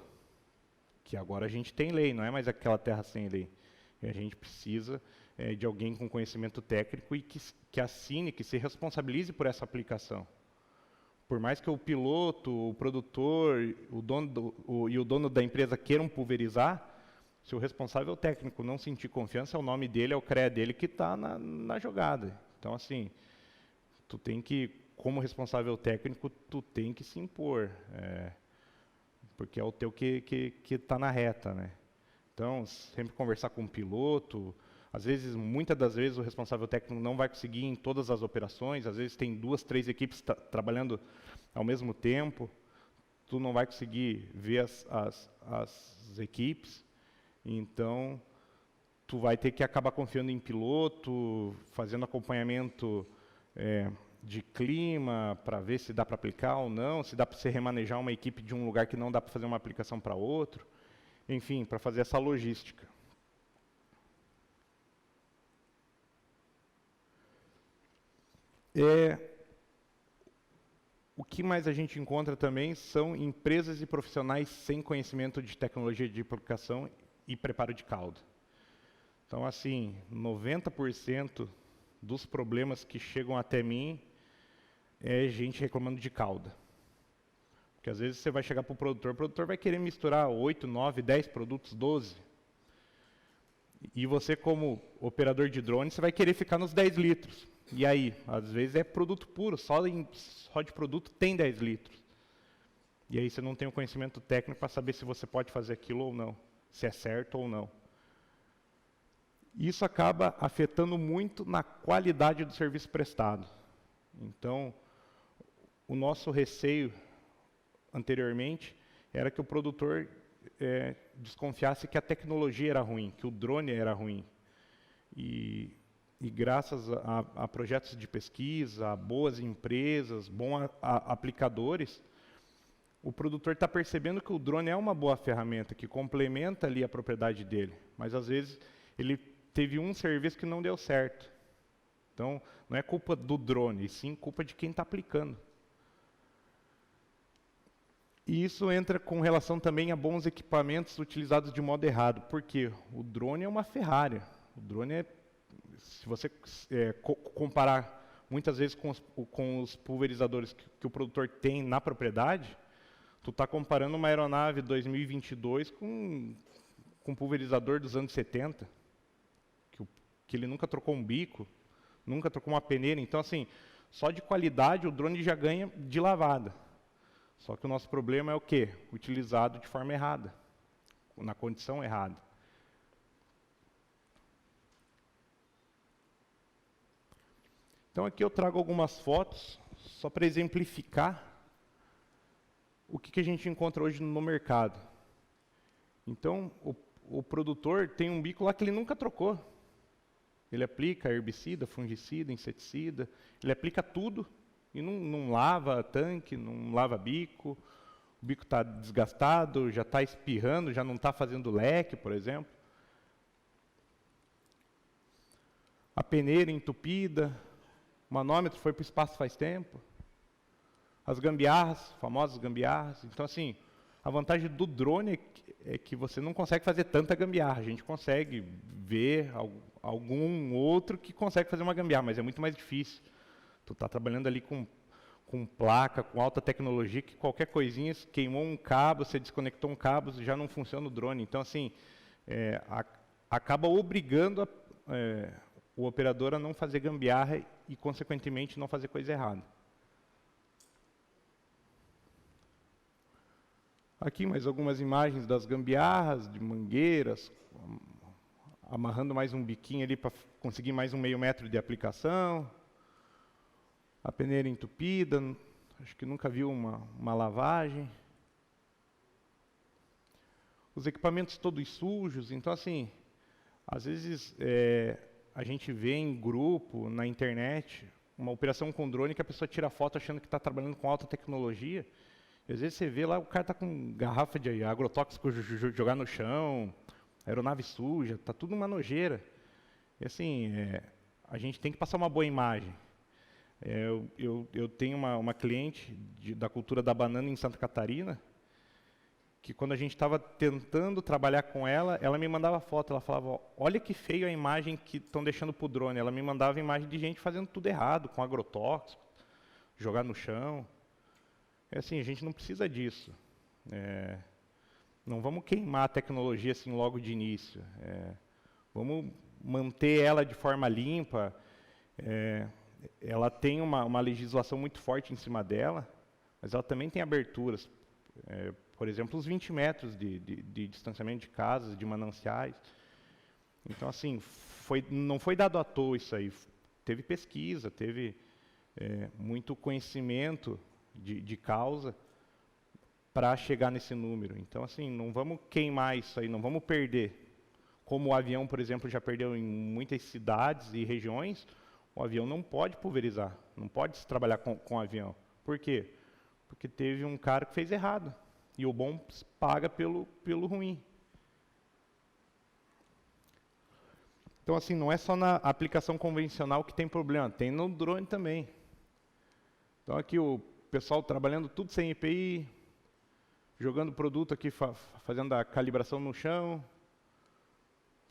Speaker 5: que agora a gente tem lei, não é mais aquela terra sem lei. E a gente precisa de alguém com conhecimento técnico e que assine, que se responsabilize por essa aplicação. Por mais que o piloto, o produtor, o dono da empresa queiram pulverizar, se o responsável técnico não sentir confiança, é o nome dele, é o CREA dele que está na jogada. Então, assim, tu tem que, como responsável técnico, tu tem que se impor, porque é o teu que está na reta, né? Então, sempre conversar com o piloto. Às vezes, muitas das vezes, o responsável técnico não vai conseguir em todas as operações. Às vezes, tem 2, 3 equipes trabalhando ao mesmo tempo. Tu não vai conseguir ver as equipes. Então, tu vai ter que acabar confiando em piloto, fazendo acompanhamento de clima, para ver se dá para aplicar ou não, se dá para você remanejar uma equipe de um lugar que não dá para fazer uma aplicação para outro, enfim, para fazer essa logística. O que mais a gente encontra também são empresas e profissionais sem conhecimento de tecnologia de aplicação e preparo de cauda. Então, assim, 90% dos problemas que chegam até mim é gente reclamando de cauda. Porque às vezes você vai chegar para o produtor vai querer misturar 8, 9, 10 produtos, 12. E você, como operador de drone, você vai querer ficar nos 10 litros. E aí, às vezes é produto puro, só de produto tem 10 litros. E aí você não tem o conhecimento técnico para saber se você pode fazer aquilo ou não, se é certo ou não. Isso acaba afetando muito na qualidade do serviço prestado. Então, o nosso receio anteriormente era que o produtor desconfiasse que a tecnologia era ruim, que o drone era ruim. E graças a projetos de pesquisa, a boas empresas, bons aplicadores, o produtor está percebendo que o drone é uma boa ferramenta, que complementa ali a propriedade dele. Mas, às vezes, ele teve um serviço que não deu certo. Então, não é culpa do drone, e sim culpa de quem está aplicando. E isso entra com relação também a bons equipamentos utilizados de modo errado. Por quê? O drone é uma Ferrari. O drone é, se você comparar muitas vezes com os pulverizadores que o produtor tem na propriedade, tu está comparando uma aeronave 2022 com um pulverizador dos anos 70, que ele nunca trocou um bico, nunca trocou uma peneira. Então, assim, só de qualidade o drone já ganha de lavada. Só que o nosso problema é o quê? Utilizado de forma errada, na condição errada. Então aqui eu trago algumas fotos, só para exemplificar o que a gente encontra hoje no mercado. Então, o produtor tem um bico lá que ele nunca trocou. Ele aplica herbicida, fungicida, inseticida, ele aplica tudo e não lava tanque, não lava bico, o bico está desgastado, já está espirrando, já não está fazendo leque, por exemplo. A peneira entupida, o manômetro foi para o espaço faz tempo. As gambiarras, famosas gambiarras. Então, assim, a vantagem do drone é que você não consegue fazer tanta gambiarra. A gente consegue ver algum outro que consegue fazer uma gambiarra, mas é muito mais difícil. Tu está trabalhando ali com placa, com alta tecnologia, que qualquer coisinha, se queimou um cabo, você desconectou um cabo, já não funciona o drone. Então, assim, acaba obrigando o operador a não fazer gambiarra e, consequentemente, não fazer coisa errada. Aqui mais algumas imagens das gambiarras, de mangueiras, amarrando mais um biquinho ali para conseguir mais 1/2 metro de aplicação. A peneira entupida, acho que nunca viu uma lavagem. Os equipamentos todos sujos, então assim, às vezes a gente vê em grupo, na internet, uma operação com drone que a pessoa tira foto achando que está trabalhando com alta tecnologia. E às vezes você vê lá, o cara está com garrafa de agrotóxico jogar no chão, aeronave suja, está tudo uma nojeira. E assim, a gente tem que passar uma boa imagem. Eu tenho uma cliente da cultura da banana em Santa Catarina, que quando a gente estava tentando trabalhar com ela, ela me mandava foto, ela falava, olha que feio a imagem que estão deixando para o drone. Ela me mandava imagem de gente fazendo tudo errado, com agrotóxico, jogar no chão. Assim, a gente não precisa disso. Não vamos queimar a tecnologia assim logo de início. Vamos manter ela de forma limpa. Ela tem uma legislação muito forte em cima dela, mas ela também tem aberturas. Por exemplo, os 20 metros de distanciamento de casas, de mananciais. Então, assim, não foi dado à toa isso aí. Teve pesquisa, teve muito conhecimento de causa para chegar nesse número. Então, assim, não vamos queimar isso aí, não vamos perder. como o avião, por exemplo, já perdeu em muitas cidades e regiões, o avião não pode pulverizar, não pode se trabalhar com o avião. Por quê? Porque teve um cara que fez errado, e o bom paga pelo ruim. Então, assim, não é só na aplicação convencional que tem problema, tem no drone também. Então, aqui o pessoal trabalhando tudo sem EPI, jogando produto aqui, fazendo a calibração no chão,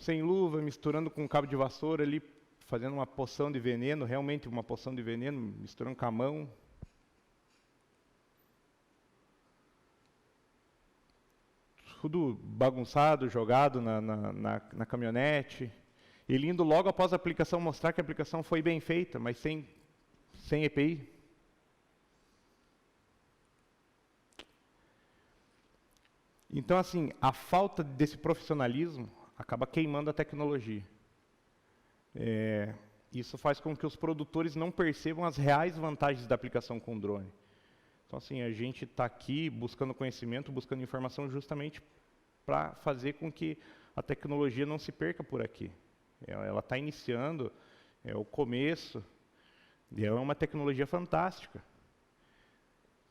Speaker 5: sem luva, misturando com cabo de vassoura ali, fazendo uma poção de veneno, realmente uma poção de veneno, misturando com a mão. Tudo bagunçado, jogado na caminhonete. Ele indo logo após a aplicação mostrar que a aplicação foi bem feita, mas sem EPI. Então, assim, a falta desse profissionalismo acaba queimando a tecnologia. Isso faz com que os produtores não percebam as reais vantagens da aplicação com drone. Então, assim, a gente está aqui buscando conhecimento, buscando informação justamente para fazer com que a tecnologia não se perca por aqui. Ela está iniciando, é o começo, e é uma tecnologia fantástica.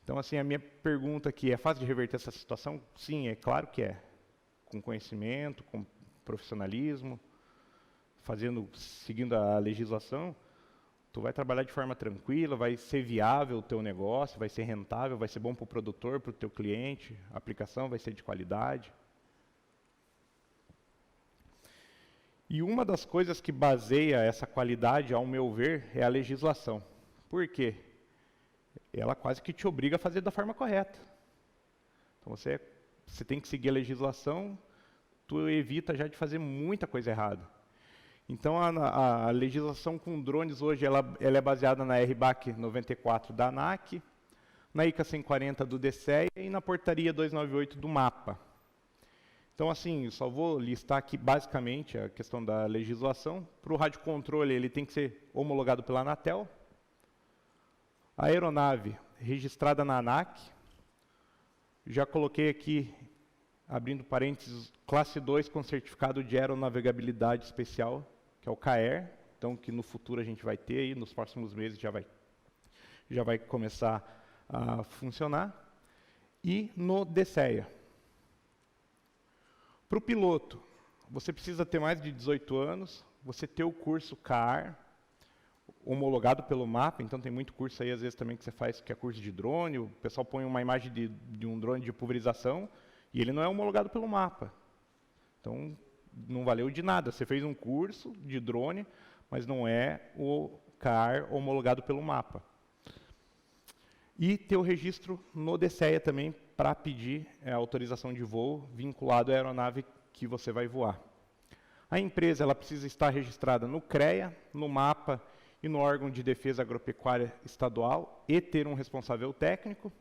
Speaker 5: Então, assim, a minha pergunta aqui, é fácil de reverter essa situação? Sim, é claro que é. Com conhecimento, com profissionalismo, seguindo a legislação, tu vai trabalhar de forma tranquila, vai ser viável o teu negócio, vai ser rentável, vai ser bom para o produtor, para o teu cliente, a aplicação vai ser de qualidade. E uma das coisas que baseia essa qualidade, ao meu ver, é a legislação. Por quê? Ela quase que te obriga a fazer da forma correta. Então você tem que seguir a legislação, tu evita já de fazer muita coisa errada. Então a legislação com drones hoje ela é baseada na RBAC 94 da ANAC, na ICA 140 do DCEA e na portaria 298 do MAPA. Então, assim, só vou listar aqui basicamente a questão da legislação. Para o radiocontrole, ele tem que ser homologado pela Anatel. A aeronave registrada na ANAC. Já coloquei aqui, abrindo parênteses, classe 2 com certificado de aeronavegabilidade especial, que é o CAER. Então, que no futuro a gente vai ter, aí, nos próximos meses já vai começar a funcionar. E no DCEA. Para o piloto, você precisa ter mais de 18 anos, você ter o curso CAR, homologado pelo MAPA, então tem muito curso aí, às vezes, também que você faz, que é curso de drone, o pessoal põe uma imagem de um drone de pulverização, e ele não é homologado pelo MAPA. Então, não valeu de nada, você fez um curso de drone, mas não é o CAR homologado pelo MAPA. E ter o registro no DCEA também, para pedir a autorização de voo vinculado à aeronave que você vai voar. A empresa ela precisa estar registrada no CREA, no MAPA e no órgão de defesa agropecuária estadual e ter um responsável técnico.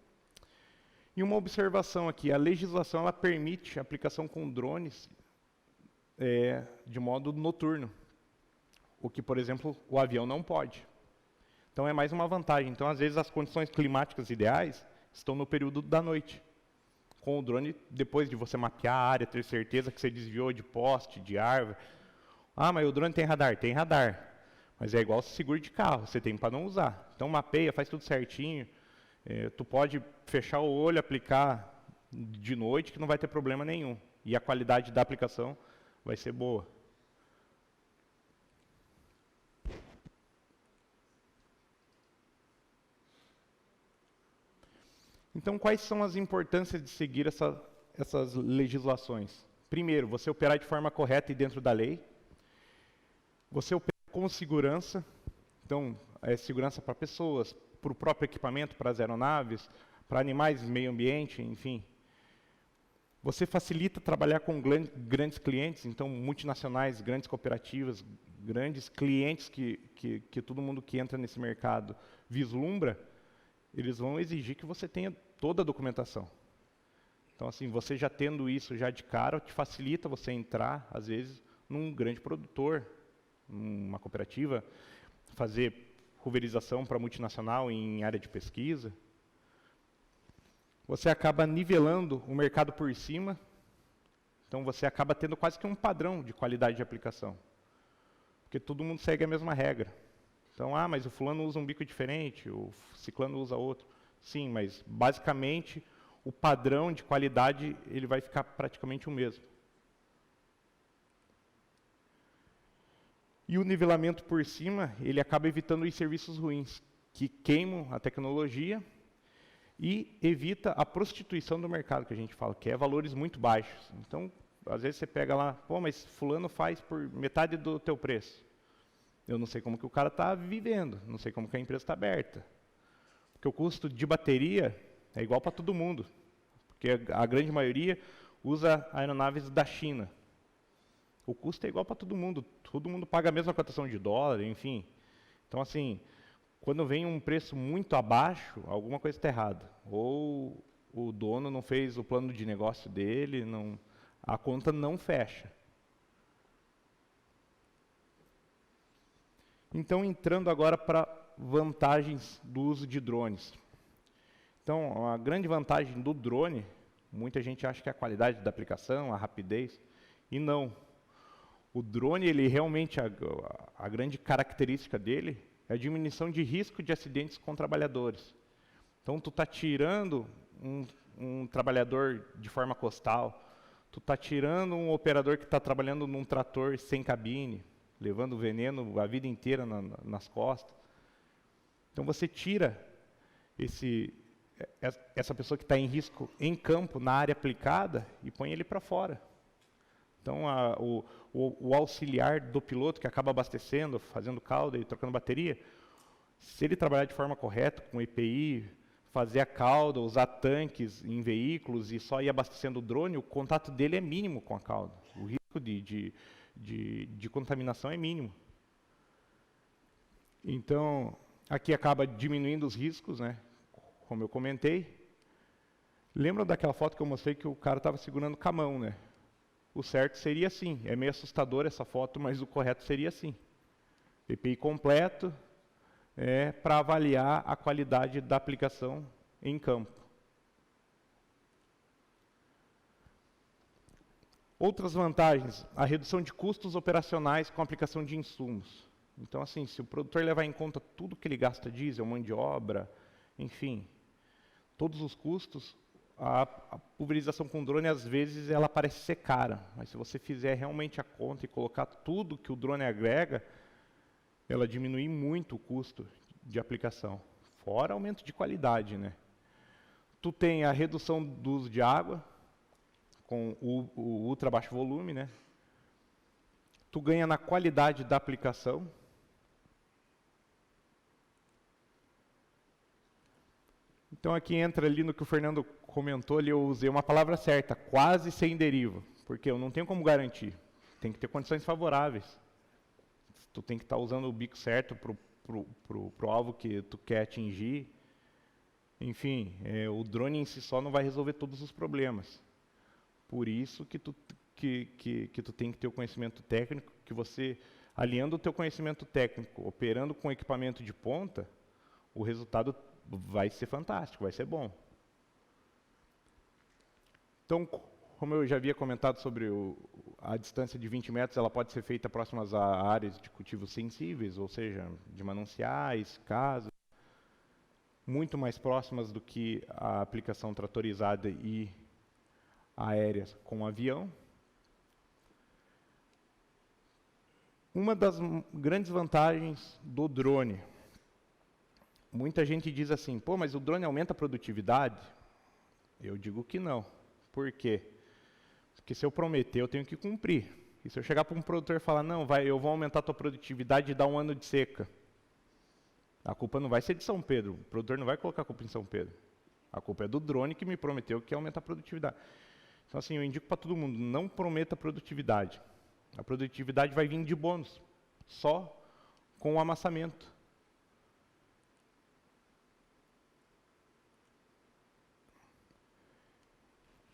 Speaker 5: E uma observação aqui, a legislação ela permite a aplicação com drones de modo noturno, o que, por exemplo, o avião não pode. Então é mais uma vantagem. Então, às vezes, as condições climáticas ideais estão no período da noite. Com o drone, depois de você mapear a área, ter certeza que você desviou de poste, de árvore. Ah, mas o drone tem radar? Tem radar. Mas é igual seguro de carro, você tem para não usar. Então mapeia, faz tudo certinho. Tu pode fechar o olho, aplicar de noite, que não vai ter problema nenhum. E a qualidade da aplicação vai ser boa. Então, quais são as importâncias de seguir essas legislações? Primeiro, você operar de forma correta e dentro da lei. Você operar com segurança. Então, segurança para pessoas, para o próprio equipamento, para as aeronaves, para animais, meio ambiente, enfim. Você facilita trabalhar com grandes clientes, então multinacionais, grandes cooperativas, grandes clientes que todo mundo que entra nesse mercado vislumbra. Eles vão exigir que você tenha toda a documentação. Então, assim, você já tendo isso já de cara, te facilita você entrar, às vezes, num grande produtor, numa cooperativa, fazer pulverização para multinacional em área de pesquisa. Você acaba nivelando o mercado por cima. Então você acaba tendo quase que um padrão de qualidade de aplicação. Porque todo mundo segue a mesma regra. Então, mas o fulano usa um bico diferente, o ciclano usa outro. Sim, mas basicamente o padrão de qualidade ele vai ficar praticamente o mesmo. E o nivelamento por cima, ele acaba evitando os serviços ruins, que queimam a tecnologia e evita a prostituição do mercado, que a gente fala, que é valores muito baixos. Então, às vezes você pega lá, pô, mas fulano faz por metade do teu preço. Eu não sei como que o cara está vivendo, não sei como que a empresa está aberta. Porque o custo de bateria é igual para todo mundo. Porque a grande maioria usa aeronaves da China. O custo é igual para todo mundo paga a mesma cotação de dólar, enfim. Então, assim, quando vem um preço muito abaixo, alguma coisa está errada. Ou o dono não fez o plano de negócio dele, a conta não fecha. Então, entrando agora para vantagens do uso de drones. Então, a grande vantagem do drone, muita gente acha que é a qualidade da aplicação, a rapidez, e não. O drone, ele realmente, a grande característica dele é a diminuição de risco de acidentes com trabalhadores. Então, tu está tirando um trabalhador de forma costal, tu está tirando um operador que está trabalhando num trator sem cabine, levando veneno a vida inteira nas costas. Então, você tira essa pessoa que está em risco em campo, na área aplicada, e põe ele para fora. Então, o auxiliar do piloto que acaba abastecendo, fazendo cauda e trocando bateria, se ele trabalhar de forma correta, com EPI, fazer a cauda, usar tanques em veículos e só ir abastecendo o drone, o contato dele é mínimo com a cauda. O risco de contaminação é mínimo. Então, aqui acaba diminuindo os riscos, né? Como eu comentei. Lembra daquela foto que eu mostrei que o cara estava segurando com a mão, né? O certo seria assim. É meio assustador essa foto, mas o correto seria assim. EPI completo para avaliar a qualidade da aplicação em campo. Outras vantagens, a redução de custos operacionais com a aplicação de insumos. Então, assim, se o produtor levar em conta tudo que ele gasta diesel, mão de obra, enfim, todos os custos, a pulverização com drone, às vezes, ela parece ser cara. Mas se você fizer realmente a conta e colocar tudo que o drone agrega, ela diminui muito o custo de aplicação. Fora aumento de qualidade, né? Tu tem a redução do uso de água, com o ultra baixo volume, né? Tu ganha na qualidade da aplicação. Então aqui entra ali no que o Fernando comentou, ali eu usei uma palavra certa, quase sem deriva, porque eu não tenho como garantir. Tem que ter condições favoráveis. Tu tem que estar usando o bico certo pro alvo que tu quer atingir. Enfim, o drone em si só não vai resolver todos os problemas. Por isso que tu tem que ter o conhecimento técnico, que você, aliando o teu conhecimento técnico, operando com equipamento de ponta, o resultado vai ser fantástico, vai ser bom. Então, como eu já havia comentado sobre a distância de 20 metros, ela pode ser feita próximas a áreas de cultivos sensíveis, ou seja, de mananciais, casas, muito mais próximas do que a aplicação tratorizada e aérea com avião. Uma das grandes vantagens do drone, muita gente diz assim, pô, mas o drone aumenta a produtividade? Eu digo que não. Por quê? Porque se eu prometer, eu tenho que cumprir. E se eu chegar para um produtor e falar, não, eu vou aumentar a tua produtividade e dar um ano de seca, a culpa não vai ser de São Pedro, o produtor não vai colocar a culpa em São Pedro. A culpa é do drone que me prometeu que ia aumentar a produtividade. Então, assim, eu indico para todo mundo, não prometa produtividade. A produtividade vai vir de bônus, só com o amassamento.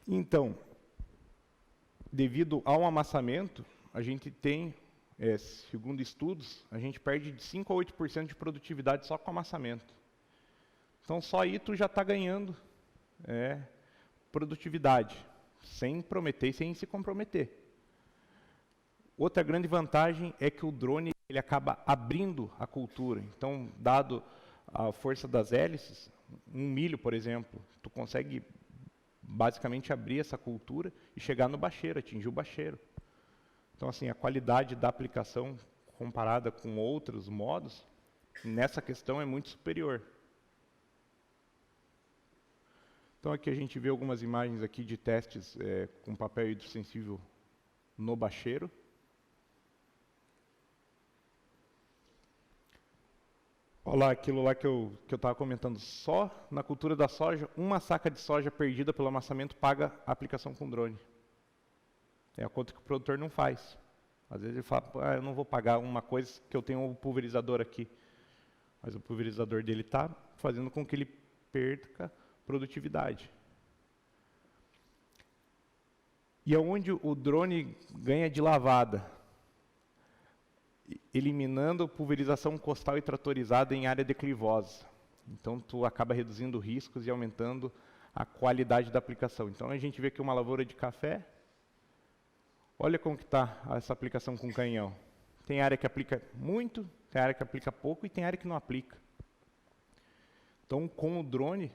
Speaker 5: Então, devido ao amassamento, a gente tem, segundo estudos, a gente perde de 5% a 8% de produtividade só com amassamento. Então, só aí tu já está ganhando produtividade. sem prometer e sem se comprometer. Outra grande vantagem é que o drone ele acaba abrindo a cultura. Então, dado a força das hélices, um milho, por exemplo, tu consegue basicamente abrir essa cultura e chegar no bacheiro, atingir o bacheiro. Então, assim, a qualidade da aplicação comparada com outros modos, nessa questão é muito superior. Então, aqui a gente vê algumas imagens aqui de testes com papel hidrossensível no bacheiro. Olha lá, aquilo lá que eu estava comentando. Só na cultura da soja, uma saca de soja perdida pelo amassamento paga a aplicação com drone. É a conta que o produtor não faz. Às vezes ele fala, eu não vou pagar uma coisa que eu tenho um pulverizador aqui. Mas o pulverizador dele está fazendo com que ele perca produtividade. E aonde o drone ganha de lavada? Eliminando pulverização costal e tratorizada em área declivosa. Então, tu acaba reduzindo riscos e aumentando a qualidade da aplicação. Então, a gente vê aqui uma lavoura de café. Olha como que está essa aplicação com canhão. Tem área que aplica muito, tem área que aplica pouco e tem área que não aplica. Então, com o drone,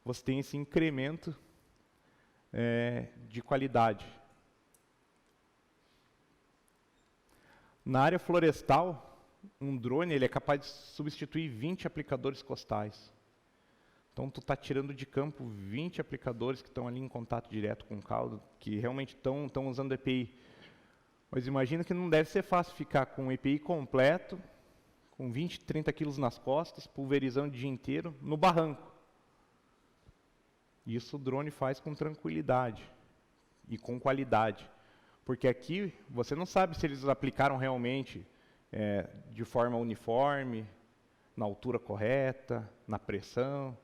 Speaker 5: você tem esse incremento de qualidade. Na área florestal, um drone ele é capaz de substituir 20 aplicadores costais. Então, tu está tirando de campo 20 aplicadores que estão ali em contato direto com o caldo, que realmente estão usando EPI. Mas imagina que não deve ser fácil ficar com o EPI completo, com 20, 30 quilos nas costas, pulverizando o dia inteiro, no barranco. Isso o drone faz com tranquilidade e com qualidade. Porque aqui você não sabe se eles aplicaram realmente de forma uniforme, na altura correta, na pressão.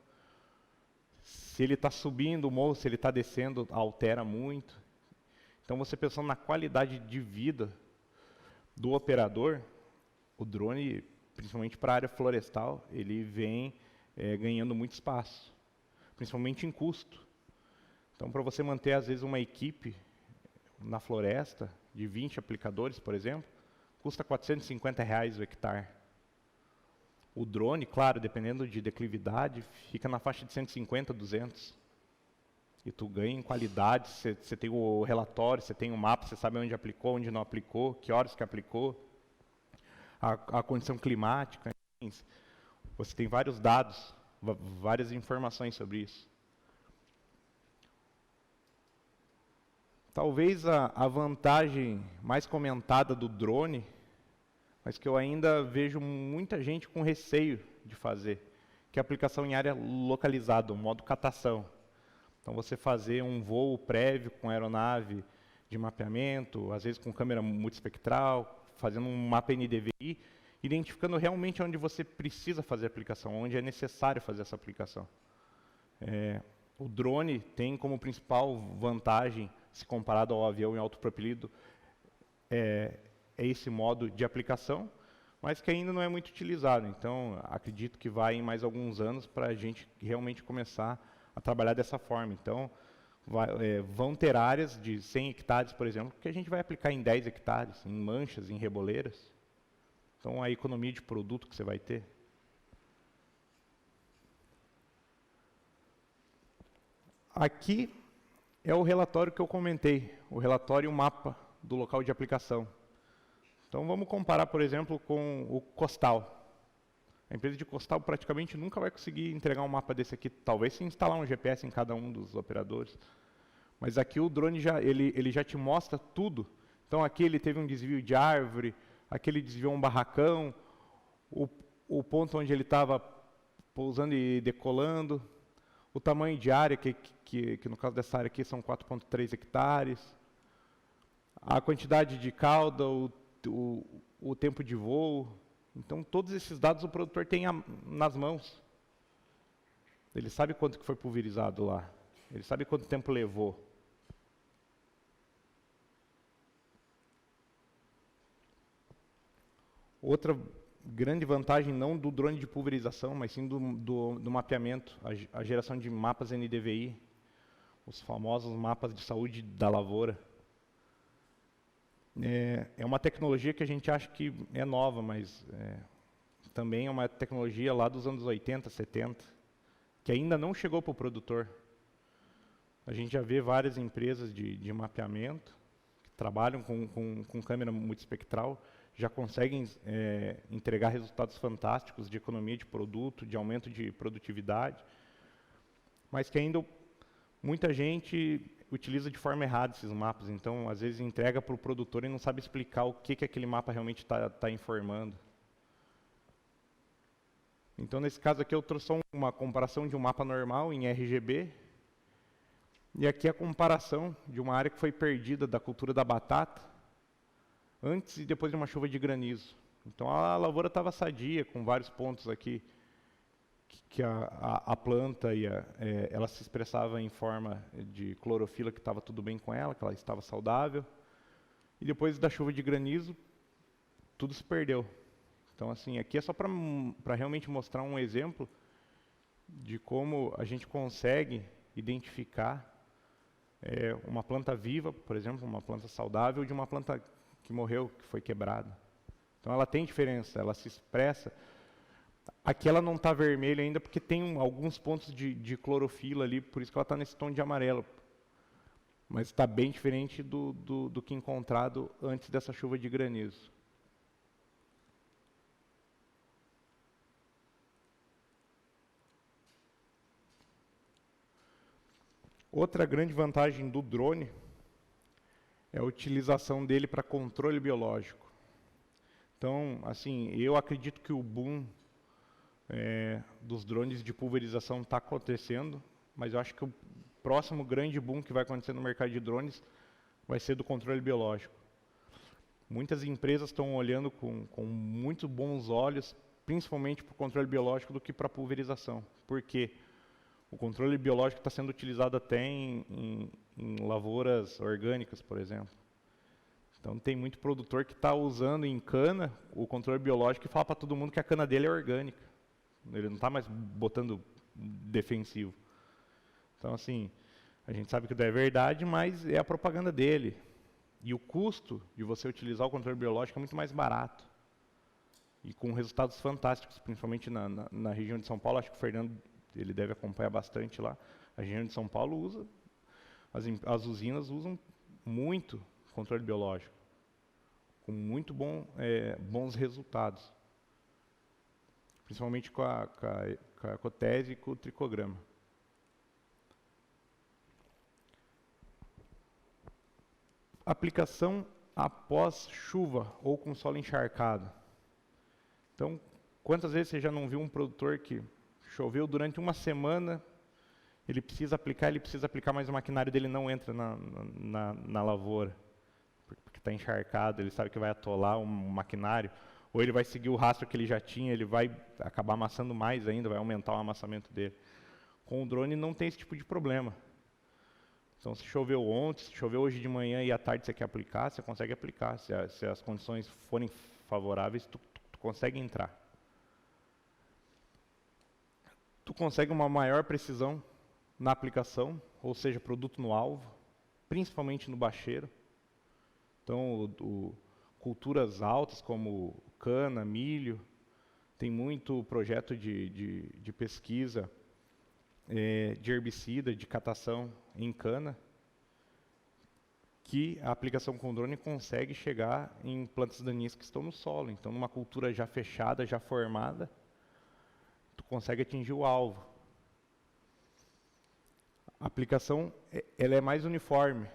Speaker 5: Se ele está subindo o morro, se ele está descendo, altera muito. Então, você pensando na qualidade de vida do operador, o drone, principalmente para a área florestal, ele vem ganhando muito espaço, principalmente em custo. Então, para você manter, às vezes, uma equipe na floresta, de 20 aplicadores, por exemplo, custa R$ 450 o hectare. O drone, claro, dependendo de declividade, fica na faixa de 150, 200. E tu ganha em qualidade, você tem o relatório, você tem o mapa, você sabe onde aplicou, onde não aplicou, que horas que aplicou, a condição climática, enfim, você tem vários dados, várias informações sobre isso. Talvez a vantagem mais comentada do drone, mas que eu ainda vejo muita gente com receio de fazer, que é a aplicação em área localizada, o modo catação. Então, você fazer um voo prévio com aeronave de mapeamento, às vezes com câmera multiespectral, fazendo um mapa NDVI, identificando realmente onde você precisa fazer a aplicação, onde é necessário fazer essa aplicação. O drone tem como principal vantagem, se comparado ao avião em autopropelido, é esse modo de aplicação, mas que ainda não é muito utilizado. Então, acredito que vai em mais alguns anos para a gente realmente começar a trabalhar dessa forma. Então, vão ter áreas de 100 hectares, por exemplo, que a gente vai aplicar em 10 hectares, em manchas, em reboleiras. Então, a economia de produto que você vai ter. Aqui é o relatório que eu comentei, o relatório e o mapa do local de aplicação. Então, vamos comparar, por exemplo, com o costal. A empresa de costal praticamente nunca vai conseguir entregar um mapa desse aqui, talvez se instalar um GPS em cada um dos operadores. Mas aqui o drone ele já te mostra tudo. Então, aqui ele teve um desvio de árvore, aqui ele desviou um barracão, o ponto onde ele estava pousando e decolando, o tamanho de área, que no caso dessa área aqui são 4,3 hectares, a quantidade de cauda, o tempo de voo. Então, todos esses dados o produtor tem nas mãos. Ele sabe quanto que foi pulverizado lá. Ele sabe quanto tempo levou. Outra grande vantagem, não do drone de pulverização, mas sim do mapeamento, a geração de mapas NDVI. os famosos mapas de saúde da lavoura. É uma tecnologia que a gente acha que é nova, mas também é uma tecnologia lá dos anos 80, 70, que ainda não chegou para o produtor. A gente já vê várias empresas de mapeamento que trabalham com câmera multiespectral, já conseguem entregar resultados fantásticos de economia de produto, de aumento de produtividade, mas que ainda muita gente utiliza de forma errada esses mapas. Então, às vezes, entrega para o produtor e não sabe explicar o que aquele mapa realmente está informando. Então, nesse caso aqui, eu trouxe só uma comparação de um mapa normal em RGB. E aqui a comparação de uma área que foi perdida da cultura da batata antes e depois de uma chuva de granizo. Então, a lavoura estava sadia, com vários pontos aqui que a planta ela se expressava em forma de clorofila, que estava tudo bem com ela, que ela estava saudável. E depois da chuva de granizo, tudo se perdeu. Então, assim, aqui é só para realmente mostrar um exemplo de como a gente consegue identificar uma planta viva, por exemplo, uma planta saudável, de uma planta que morreu, que foi quebrada. Então, ela tem diferença, ela se expressa. Aqui ela não está vermelha ainda porque tem alguns pontos de clorofila ali, por isso que ela está nesse tom de amarelo. Mas está bem diferente do que encontrado antes dessa chuva de granizo. Outra grande vantagem do drone é a utilização dele para controle biológico. Então, assim, eu acredito que o boom dos drones de pulverização está acontecendo, mas eu acho que o próximo grande boom que vai acontecer no mercado de drones vai ser do controle biológico. Muitas empresas estão olhando com muito bons olhos, principalmente para o controle biológico, do que para a pulverização. Por quê? O controle biológico está sendo utilizado até em lavouras orgânicas, por exemplo. Então, tem muito produtor que está usando em cana o controle biológico e fala para todo mundo que a cana dele é orgânica. Ele não está mais botando defensivo. Então, assim, a gente sabe que não é verdade, mas é a propaganda dele. E o custo de você utilizar o controle biológico é muito mais barato. E com resultados fantásticos, principalmente na região de São Paulo. Acho que o Fernando ele deve acompanhar bastante lá. A região de São Paulo usa, as usinas usam muito controle biológico, com muito bons resultados. Principalmente com a cotese e com o tricograma. Aplicação após chuva ou com solo encharcado. Então, quantas vezes você já não viu um produtor que choveu durante uma semana, ele precisa aplicar, mas o maquinário dele não entra na lavoura, porque está encharcado, ele sabe que vai atolar um maquinário, ou ele vai seguir o rastro que ele já tinha, ele vai acabar amassando mais ainda, vai aumentar o amassamento dele. Com o drone não tem esse tipo de problema. Então, se choveu ontem, se choveu hoje de manhã e à tarde você quer aplicar, você consegue aplicar. Se as condições forem favoráveis, tu consegue entrar. Tu consegue uma maior precisão na aplicação, ou seja, produto no alvo, principalmente no bacheiro. Então, culturas altas como cana, milho, tem muito projeto de pesquisa de herbicida, de catação em cana, que a aplicação com drone consegue chegar em plantas daninhas que estão no solo. Então, numa cultura já fechada, já formada, tu consegue atingir o alvo. A aplicação ela é mais uniforme.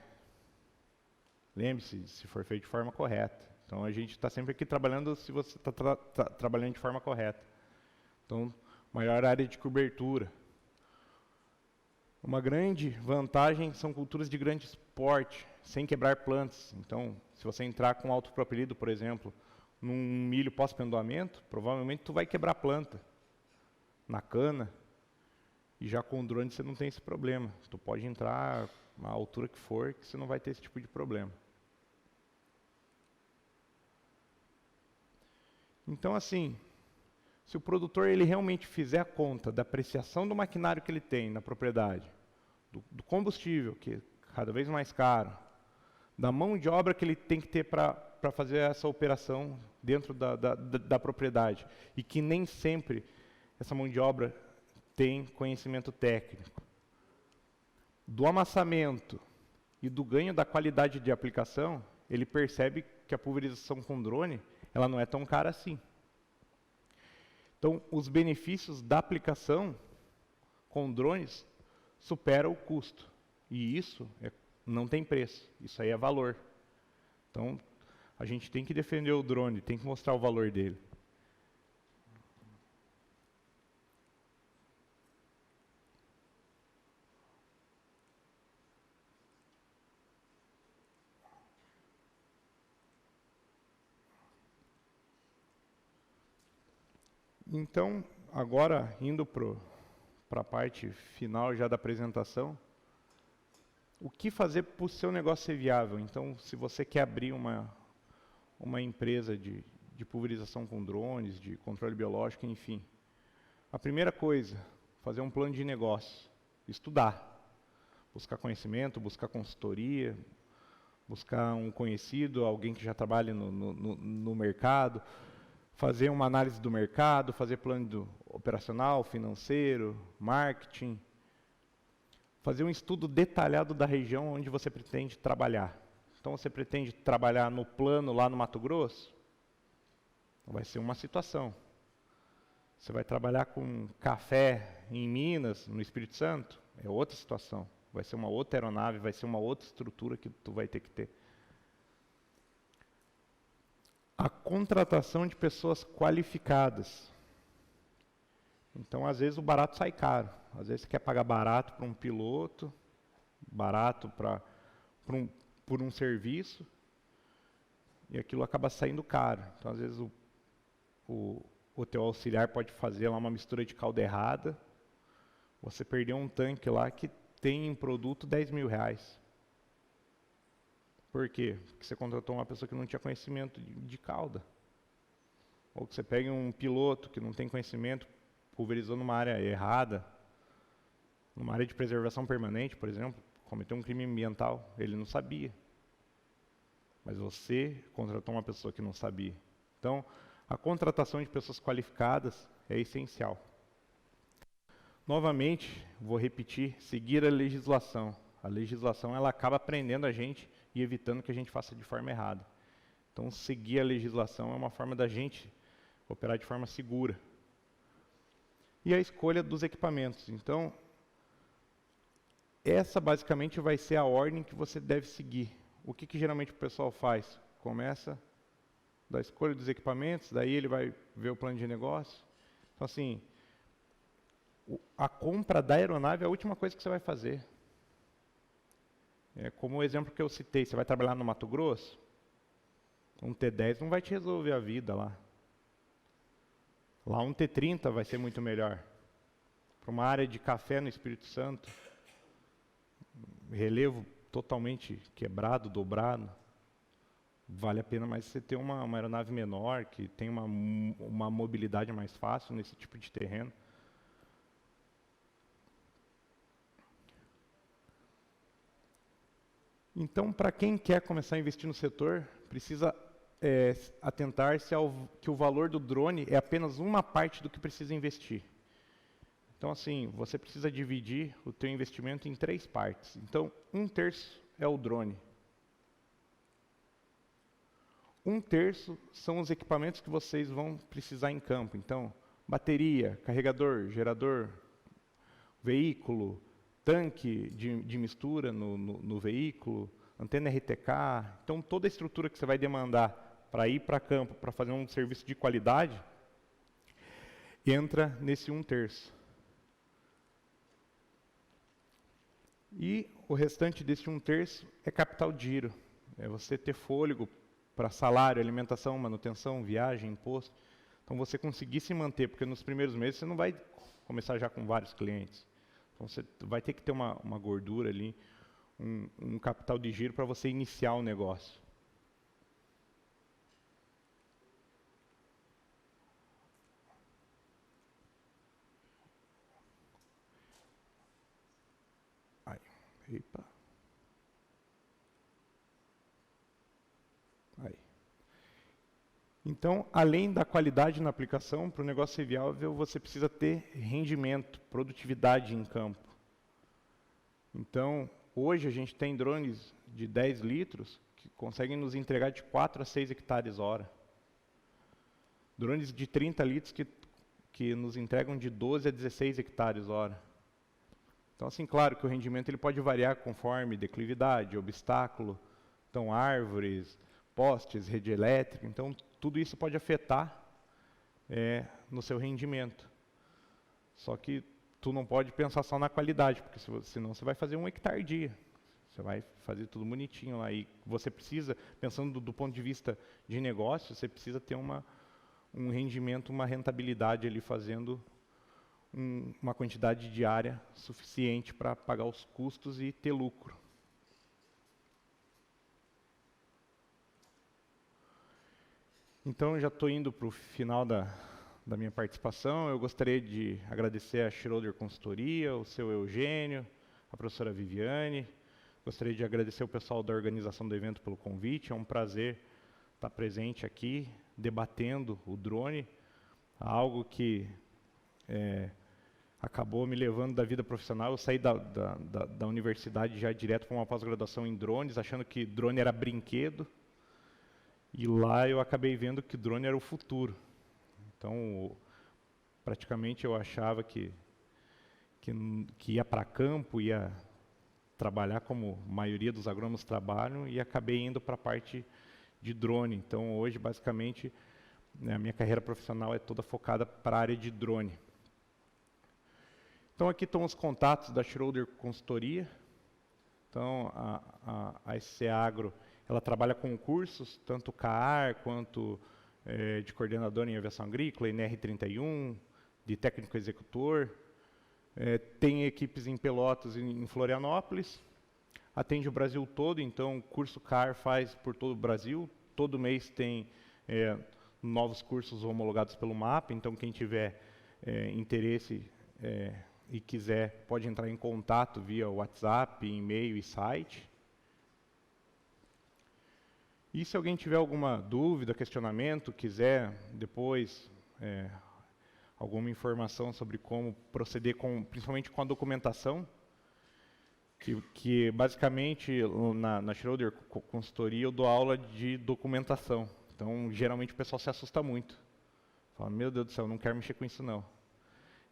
Speaker 5: Lembre-se, se for feito de forma correta. Então, a gente está sempre aqui trabalhando se você está trabalhando de forma correta. Então, maior área de cobertura. Uma grande vantagem são culturas de grande porte, sem quebrar plantas. Então, se você entrar com autopropelido, por exemplo, num milho pós-pendoamento, provavelmente tu vai quebrar a planta na cana, e já com o drone você não tem esse problema. Tu pode entrar na altura que for, que você não vai ter esse tipo de problema. Então, assim, se o produtor ele realmente fizer a conta da apreciação do maquinário que ele tem na propriedade, do combustível, que é cada vez mais caro, da mão de obra que ele tem que ter para fazer essa operação dentro da propriedade, e que nem sempre essa mão de obra tem conhecimento técnico, do amassamento e do ganho da qualidade de aplicação, ele percebe que a pulverização com drone ela não é tão cara assim. Então, os benefícios da aplicação com drones superam o custo. E isso não tem preço, isso aí é valor. Então, a gente tem que defender o drone, tem que mostrar o valor dele. Então, agora, indo para a parte final já da apresentação, o que fazer para o seu negócio ser viável? Então, se você quer abrir uma empresa de pulverização com drones, de controle biológico, enfim. A primeira coisa, fazer um plano de negócio, estudar, buscar conhecimento, buscar consultoria, buscar um conhecido, alguém que já trabalha no mercado, fazer uma análise do mercado, fazer plano operacional, financeiro, marketing, fazer um estudo detalhado da região onde você pretende trabalhar. Então, você pretende trabalhar no plano lá no Mato Grosso? Vai ser uma situação. Você vai trabalhar com café em Minas, no Espírito Santo? É outra situação. Vai ser uma outra aeronave, vai ser uma outra estrutura que tu vai ter que ter. A contratação de pessoas qualificadas. Então, às vezes, o barato sai caro. Às vezes, você quer pagar barato para um piloto, barato por um serviço, e aquilo acaba saindo caro. Então, às vezes, o teu auxiliar pode fazer lá uma mistura de calda errada, você perdeu um tanque lá que tem em produto R$10.000. Por quê? Porque você contratou uma pessoa que não tinha conhecimento de calda. Ou que você pega um piloto que não tem conhecimento, pulverizou numa área errada, numa área de preservação permanente, por exemplo, cometeu um crime ambiental, ele não sabia. Mas você contratou uma pessoa que não sabia. Então, a contratação de pessoas qualificadas é essencial. Novamente, vou repetir, seguir a legislação. A legislação ela acaba prendendo a gente e evitando que a gente faça de forma errada. Então, seguir a legislação é uma forma da gente operar de forma segura. E a escolha dos equipamentos. Então, essa basicamente vai ser a ordem que você deve seguir. O que geralmente o pessoal faz? Começa da escolha dos equipamentos, daí ele vai ver o plano de negócio. Então, assim, a compra da aeronave é a última coisa que você vai fazer. Como o exemplo que eu citei, você vai trabalhar no Mato Grosso, um T-10 não vai te resolver a vida lá. Lá um T-30 vai ser muito melhor. Para uma área de café no Espírito Santo, relevo totalmente quebrado, dobrado, vale a pena mais você ter uma aeronave menor, que tem uma mobilidade mais fácil nesse tipo de terreno. Então, para quem quer começar a investir no setor, precisa atentar-se que o valor do drone é apenas uma parte do que precisa investir. Então, assim, você precisa dividir o teu investimento em 3 partes. Então, 1/3 é o drone. 1/3 são os equipamentos que vocês vão precisar em campo. Então, bateria, carregador, gerador, veículo, tanque de mistura no veículo, antena RTK. Então, toda a estrutura que você vai demandar para ir para campo, para fazer um serviço de qualidade, entra nesse 1/3. E o restante desse 1/3 é capital de giro. É você ter fôlego para salário, alimentação, manutenção, viagem, imposto. Então, você conseguir se manter, porque nos primeiros meses você não vai começar já com vários clientes. Então, você vai ter que ter uma gordura ali, um capital de giro para você iniciar o negócio. Aí. Epa. Aí. Então, além da qualidade na aplicação, para o negócio ser viável, você precisa ter rendimento, produtividade em campo. Então, hoje a gente tem drones de 10 litros que conseguem nos entregar de 4 a 6 hectares hora. Drones de 30 litros que nos entregam de 12 a 16 hectares hora. Então, assim, claro que o rendimento ele pode variar conforme declividade, obstáculo, então árvores, postes, rede elétrica. Então, tudo isso pode afetar no seu rendimento. Só que tu não pode pensar só na qualidade, porque senão você vai fazer 1 hectare dia. Você vai fazer tudo bonitinho lá. E você precisa, pensando do ponto de vista de negócio, você precisa ter um rendimento, uma rentabilidade ali fazendo uma quantidade diária suficiente para pagar os custos e ter lucro. Então, já estou indo para o final da minha participação. Eu gostaria de agradecer a Schroeder Consultoria, o seu Eugênio, a professora Viviane. Gostaria de agradecer o pessoal da organização do evento pelo convite. É um prazer estar presente aqui, debatendo o drone, algo que acabou me levando da vida profissional. Eu saí da universidade já direto para uma pós-graduação em drones, achando que drone era brinquedo. E lá eu acabei vendo que drone era o futuro. Então, praticamente eu achava que ia para campo, ia trabalhar como a maioria dos agrônomos trabalham, e acabei indo para a parte de drone. Então, hoje, basicamente, a minha carreira profissional é toda focada para a área de drone. Então, aqui estão os contatos da Schroeder Consultoria. Então, a SC Agro, ela trabalha com cursos, tanto CAAR quanto de coordenador em aviação agrícola, NR31, de técnico executor. Tem equipes em Pelotas e em Florianópolis. Atende o Brasil todo, então o curso CAAR faz por todo o Brasil. Todo mês tem novos cursos homologados pelo MAP, então quem tiver interesse e quiser pode entrar em contato via WhatsApp, e-mail e site. E se alguém tiver alguma dúvida, questionamento, quiser depois alguma informação sobre como proceder, principalmente com a documentação, que basicamente na Schroeder Consultoria eu dou aula de documentação. Então, geralmente o pessoal se assusta muito. Fala, meu Deus do céu, não quero mexer com isso não.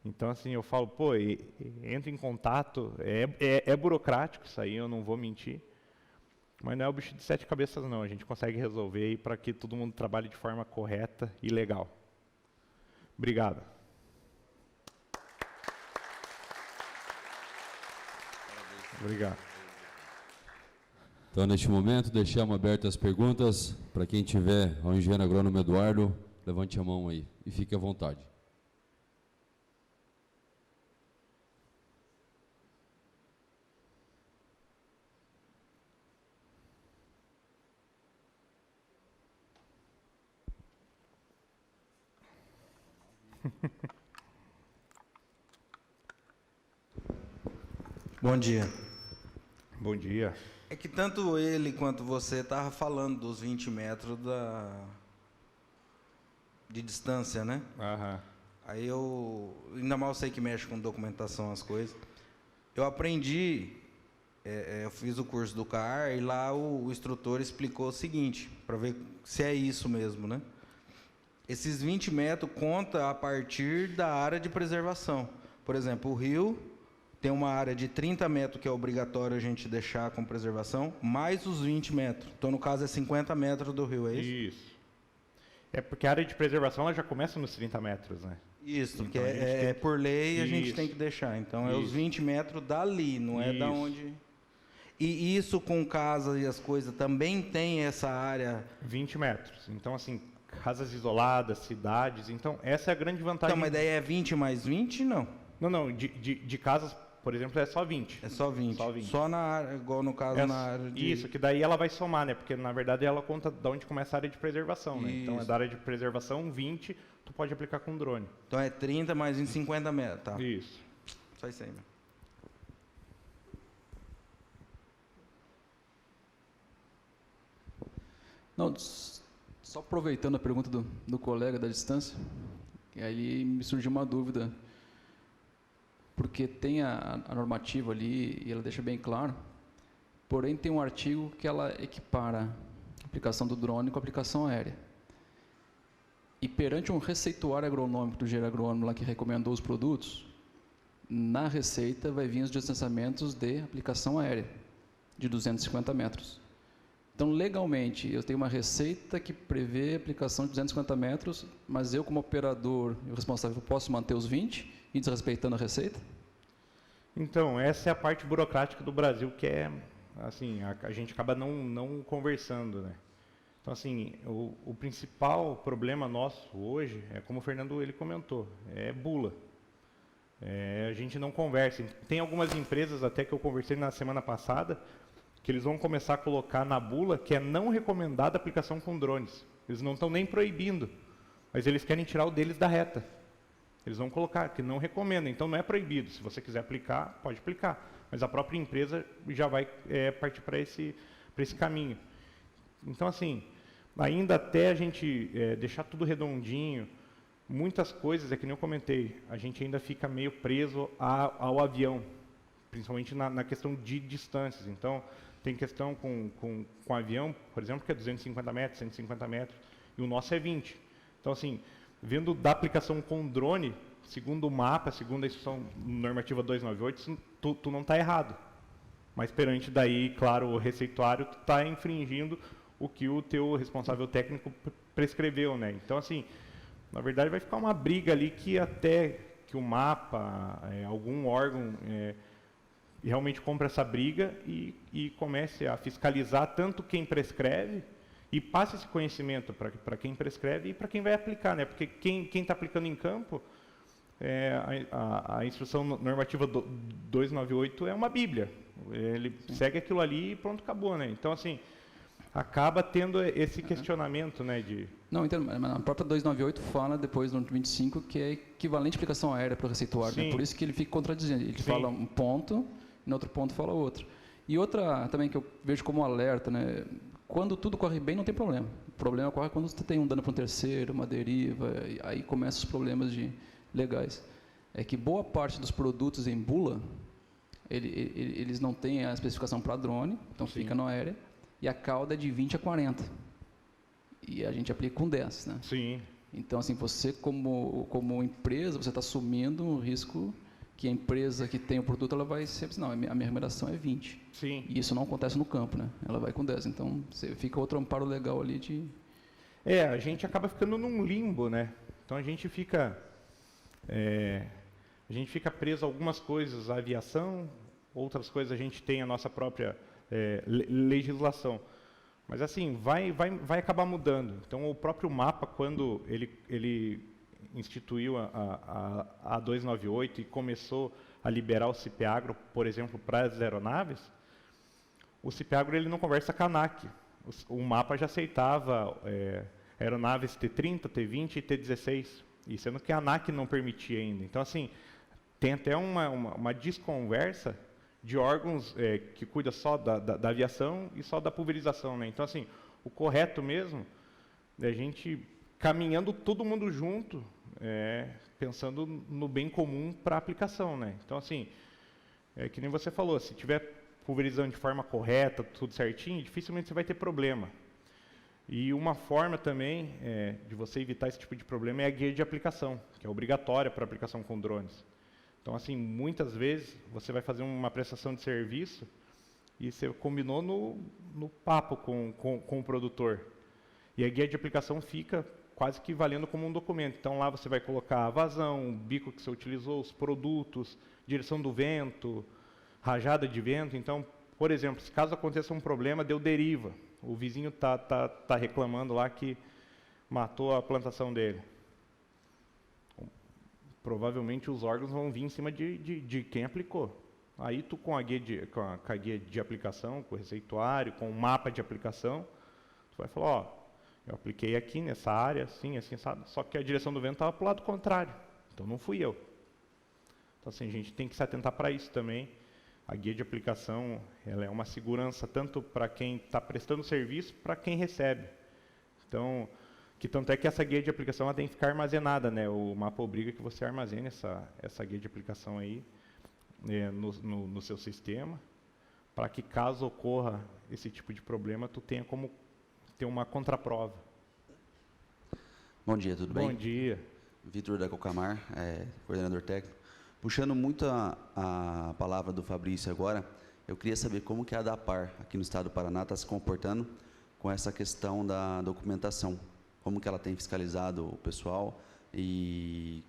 Speaker 5: Então, assim, eu falo, pô, entra em contato, é burocrático isso aí, eu não vou mentir. Mas não é o bicho de 7 cabeças não, a gente consegue resolver para que todo mundo trabalhe de forma correta e legal. Obrigado. Obrigado.
Speaker 1: Então, neste momento, deixamos abertas as perguntas. Para quem tiver, ao engenheiro agrônomo Eduardo, levante a mão aí e fique à vontade.
Speaker 6: Bom dia.
Speaker 5: Bom dia.
Speaker 6: É que tanto ele quanto você estavam falando dos 20 metros de distância, né?
Speaker 5: Aham.
Speaker 6: Aí ainda mal sei que mexe com documentação as coisas. Eu aprendi, eu fiz o curso do CAAR e lá o instrutor explicou o seguinte, para ver se é isso mesmo, né? Esses 20 metros conta a partir da área de preservação. Por exemplo, o rio tem uma área de 30 metros que é obrigatório a gente deixar com preservação, mais os 20 metros. Então, no caso, é 50 metros do rio, é isso?
Speaker 5: Isso. É porque a área de preservação ela já começa nos 30 metros, né?
Speaker 6: Isso,
Speaker 5: então,
Speaker 6: que por lei a gente
Speaker 5: Isso.
Speaker 6: tem que deixar. Então, é
Speaker 5: Isso.
Speaker 6: os 20 metros dali, não é
Speaker 5: Isso.
Speaker 6: da onde... E isso com casas e as coisas, também tem essa área...
Speaker 5: 20 metros. Então, assim, casas isoladas, cidades. Então, essa é a grande vantagem.
Speaker 6: Então, mas daí é 20 mais 20? Não.
Speaker 5: Não, de casas, por exemplo, é só 20.
Speaker 6: É só 20.
Speaker 5: Só 20.
Speaker 6: Só na área, igual no caso na área de...
Speaker 5: Isso, que daí ela vai somar, né? Porque, na verdade, ela conta de onde começa a área de preservação, né? Então, é da área de preservação, 20, tu pode aplicar com drone.
Speaker 6: Então, é 30 mais 20, 50 metros, tá?
Speaker 5: Isso.
Speaker 6: Só isso aí, meu.
Speaker 4: Não, só aproveitando a pergunta do colega da distância, que aí me surgiu uma dúvida, porque tem a normativa ali, e ela deixa bem claro, porém tem um artigo que ela equipara a aplicação do drone com a aplicação aérea. E perante um receituário agronômico do engenheiro agrônomo lá que recomendou os produtos, na receita vai vir os distanciamentos de aplicação aérea, de 250 metros. Então, legalmente, eu tenho uma receita que prevê a aplicação de 250 metros, mas eu, como operador e responsável, posso manter os 20 e desrespeitando a receita?
Speaker 5: Então, essa é a parte burocrática do Brasil que é, assim, a gente acaba não conversando, né? Então, assim, o principal problema nosso hoje é, como o Fernando ele comentou, é bula. A gente não conversa. Tem algumas empresas até que eu conversei na semana passada que eles vão começar a colocar na bula que é não recomendada a aplicação com drones. Eles não estão nem proibindo, mas eles querem tirar o deles da reta. Eles vão colocar que não recomenda, então não é proibido. Se você quiser aplicar, pode aplicar, mas a própria empresa já vai partir para esse caminho. Então, assim, ainda até a gente deixar tudo redondinho, muitas coisas, é que nem eu comentei, a gente ainda fica meio preso ao avião, principalmente na questão de distâncias. Então, tem questão com avião, por exemplo, que é 250 metros, 150 metros, e o nosso é 20. Então, assim, vendo da aplicação com drone, segundo o mapa, segundo a instrução normativa 298, tu não está errado. Mas perante daí, claro, o receituário, tu está infringindo o que o teu responsável técnico prescreveu, né? Então, assim, na verdade vai ficar uma briga ali que até que o mapa, algum órgão realmente compre essa briga e comece a fiscalizar tanto quem prescreve e passe esse conhecimento para quem prescreve e para quem vai aplicar, né? Porque quem está aplicando em campo, a instrução normativa 298 é uma bíblia. Ele segue aquilo ali e pronto, acabou, né? Então, assim, acaba tendo esse questionamento, né?
Speaker 4: Não, entendo, mas a própria 298 fala depois no 25 que é equivalente à aplicação aérea para o receituário, né? Por isso que ele fica contradizendo. Ele fala um ponto, e no outro ponto fala outro. E outra também que eu vejo como alerta, né? Quando tudo corre bem, não tem problema. O problema ocorre quando você tem um dano para um terceiro, uma deriva, e aí começam os problemas legais. É que boa parte dos produtos em bula, eles não têm a especificação para drone, então fica no aérea, e a cauda é de 20 a 40. E a gente aplica com 10, né?
Speaker 5: Sim.
Speaker 4: Então, assim, você como empresa, você está assumindo um risco que a empresa que tem o produto, ela vai sempre dizer, não, a minha recomendação é 20.
Speaker 5: Sim.
Speaker 4: E isso não acontece no campo, né? Ela vai com 10. Então, fica outro amparo legal ali de...
Speaker 5: A gente acaba ficando num limbo, né? Então, a gente fica preso a algumas coisas, a aviação, outras coisas a gente tem a nossa própria legislação. Mas, assim, vai acabar mudando. Então, o próprio mapa, quando ele instituiu a 298 e começou a liberar o CIPAGRO, por exemplo, para as aeronaves, o CIPAGRO ele não conversa com a ANAC. O mapa já aceitava aeronaves T-30, T-20 e T-16, e sendo que a ANAC não permitia ainda. Então, assim, tem até uma desconversa de órgãos que cuida só da aviação e só da pulverização, né? Então, assim, o correto mesmo é a gente caminhando todo mundo junto, pensando no bem comum para a aplicação, né? Então, assim, que nem você falou, se tiver pulverizando de forma correta, tudo certinho, dificilmente você vai ter problema. E uma forma também de você evitar esse tipo de problema é a guia de aplicação, que é obrigatória para aplicação com drones. Então, assim, muitas vezes você vai fazer uma prestação de serviço e você combinou no papo com o produtor. E a guia de aplicação fica quase que valendo como um documento. Então, lá você vai colocar a vazão, o bico que você utilizou, os produtos, direção do vento, rajada de vento. Então, por exemplo, se caso aconteça um problema, deu deriva. O vizinho tá reclamando lá que matou a plantação dele. Provavelmente os órgãos vão vir em cima de quem aplicou. Aí tu com a guia de aplicação, com o receituário, com o mapa de aplicação, tu vai falar, ó, eu apliquei aqui nessa área, assim, sabe? Só que a direção do vento estava para o lado contrário. Então não fui eu. Então assim, a gente tem que se atentar para isso também. A guia de aplicação, ela é uma segurança tanto para quem está prestando serviço, para quem recebe. Então, que tanto é que essa guia de aplicação ela tem que ficar armazenada, né? O mapa obriga que você armazene essa guia de aplicação aí no seu sistema, para que caso ocorra esse tipo de problema, tu tenha como ter uma contraprova.
Speaker 7: Bom dia, tudo bem?
Speaker 5: Bom dia.
Speaker 7: Vitor da Cocamar, coordenador técnico. Puxando muito a palavra do Fabrício agora, eu queria saber como que a ADAPAR, aqui no estado do Paraná, está se comportando com essa questão da documentação. Como que ela tem fiscalizado o pessoal e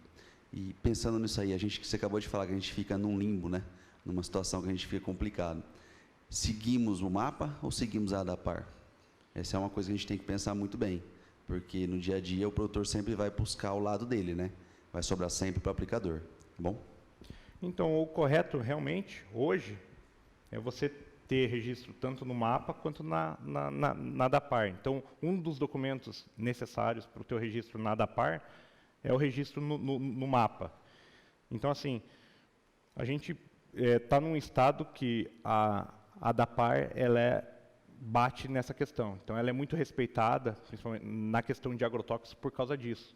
Speaker 7: pensando nisso aí, você acabou de falar que a gente fica num limbo, né? Numa situação que a gente fica complicado. Seguimos o mapa ou seguimos a ADAPAR? Essa é uma coisa que a gente tem que pensar muito bem, porque no dia a dia o produtor sempre vai buscar o lado dele, né? Vai sobrar sempre para o aplicador, tá bom?
Speaker 5: Então, o correto realmente, hoje, é você ter registro tanto no mapa quanto na ADAPAR. Então, um dos documentos necessários para o teu registro na ADAPAR é o registro no mapa. Então, assim, a gente está num estado que a ADAPAR bate nessa questão. Então, ela é muito respeitada, principalmente na questão de agrotóxicos, por causa disso.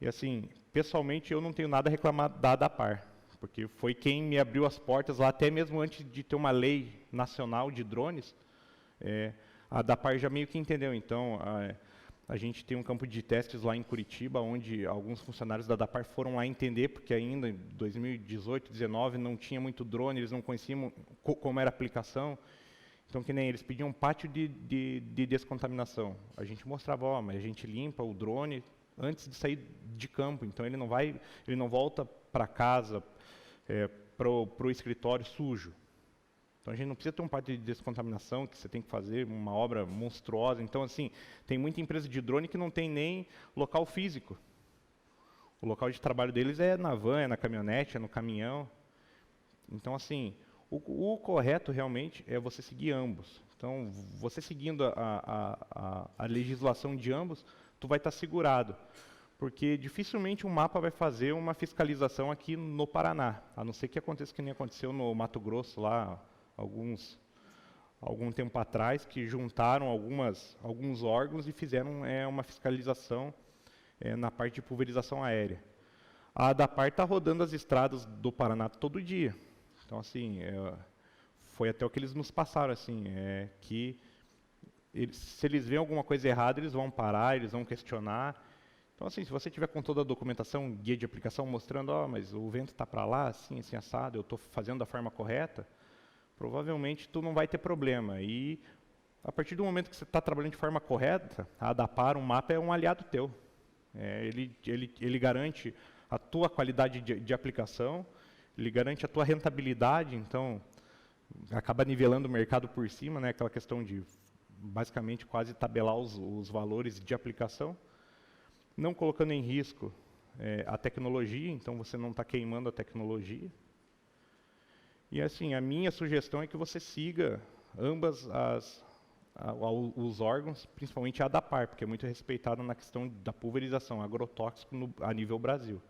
Speaker 5: E, assim, pessoalmente, eu não tenho nada a reclamar da ADAPAR, porque foi quem me abriu as portas lá, até mesmo antes de ter uma lei nacional de drones, a ADAPAR já meio que entendeu. Então, a gente tem um campo de testes lá em Curitiba, onde alguns funcionários da ADAPAR foram lá entender, porque ainda em 2018, 2019, não tinha muito drone, eles não conheciam como era a aplicação. Então, que nem eles pediam um pátio de descontaminação. A gente mostrava, mas a gente limpa o drone antes de sair de campo, então ele não volta para casa, para o escritório sujo. Então a gente não precisa ter um pátio de descontaminação, que você tem que fazer uma obra monstruosa. Então, assim, tem muita empresa de drone que não tem nem local físico. O local de trabalho deles é na van, é na caminhonete, é no caminhão. Então, assim, o correto realmente é você seguir ambos. Então, você seguindo a legislação de ambos, tu vai estar segurado. Porque dificilmente um mapa vai fazer uma fiscalização aqui no Paraná, a não ser que aconteça que nem aconteceu no Mato Grosso lá, algum tempo atrás, que juntaram alguns órgãos e fizeram uma fiscalização na parte de pulverização aérea. A ADAPAR está rodando as estradas do Paraná todo dia. Então, assim, foi até o que eles nos passaram, assim, que se eles veem alguma coisa errada, eles vão parar, eles vão questionar. Então, assim, se você tiver com toda a documentação, guia de aplicação, mostrando, mas o vento está para lá, assim, assim, assado, eu estou fazendo da forma correta, provavelmente tu não vai ter problema. E, a partir do momento que você está trabalhando de forma correta, a ADAPAR, um mapa é um aliado teu. Ele garante a tua qualidade de aplicação, ele garante a tua rentabilidade, então, acaba nivelando o mercado por cima, né, aquela questão de, basicamente, quase tabelar os valores de aplicação, não colocando em risco a tecnologia, então você não está queimando a tecnologia. E assim, a minha sugestão é que você siga ambas os órgãos, principalmente a ADAPAR, porque é muito respeitada na questão da pulverização agrotóxico a nível Brasil.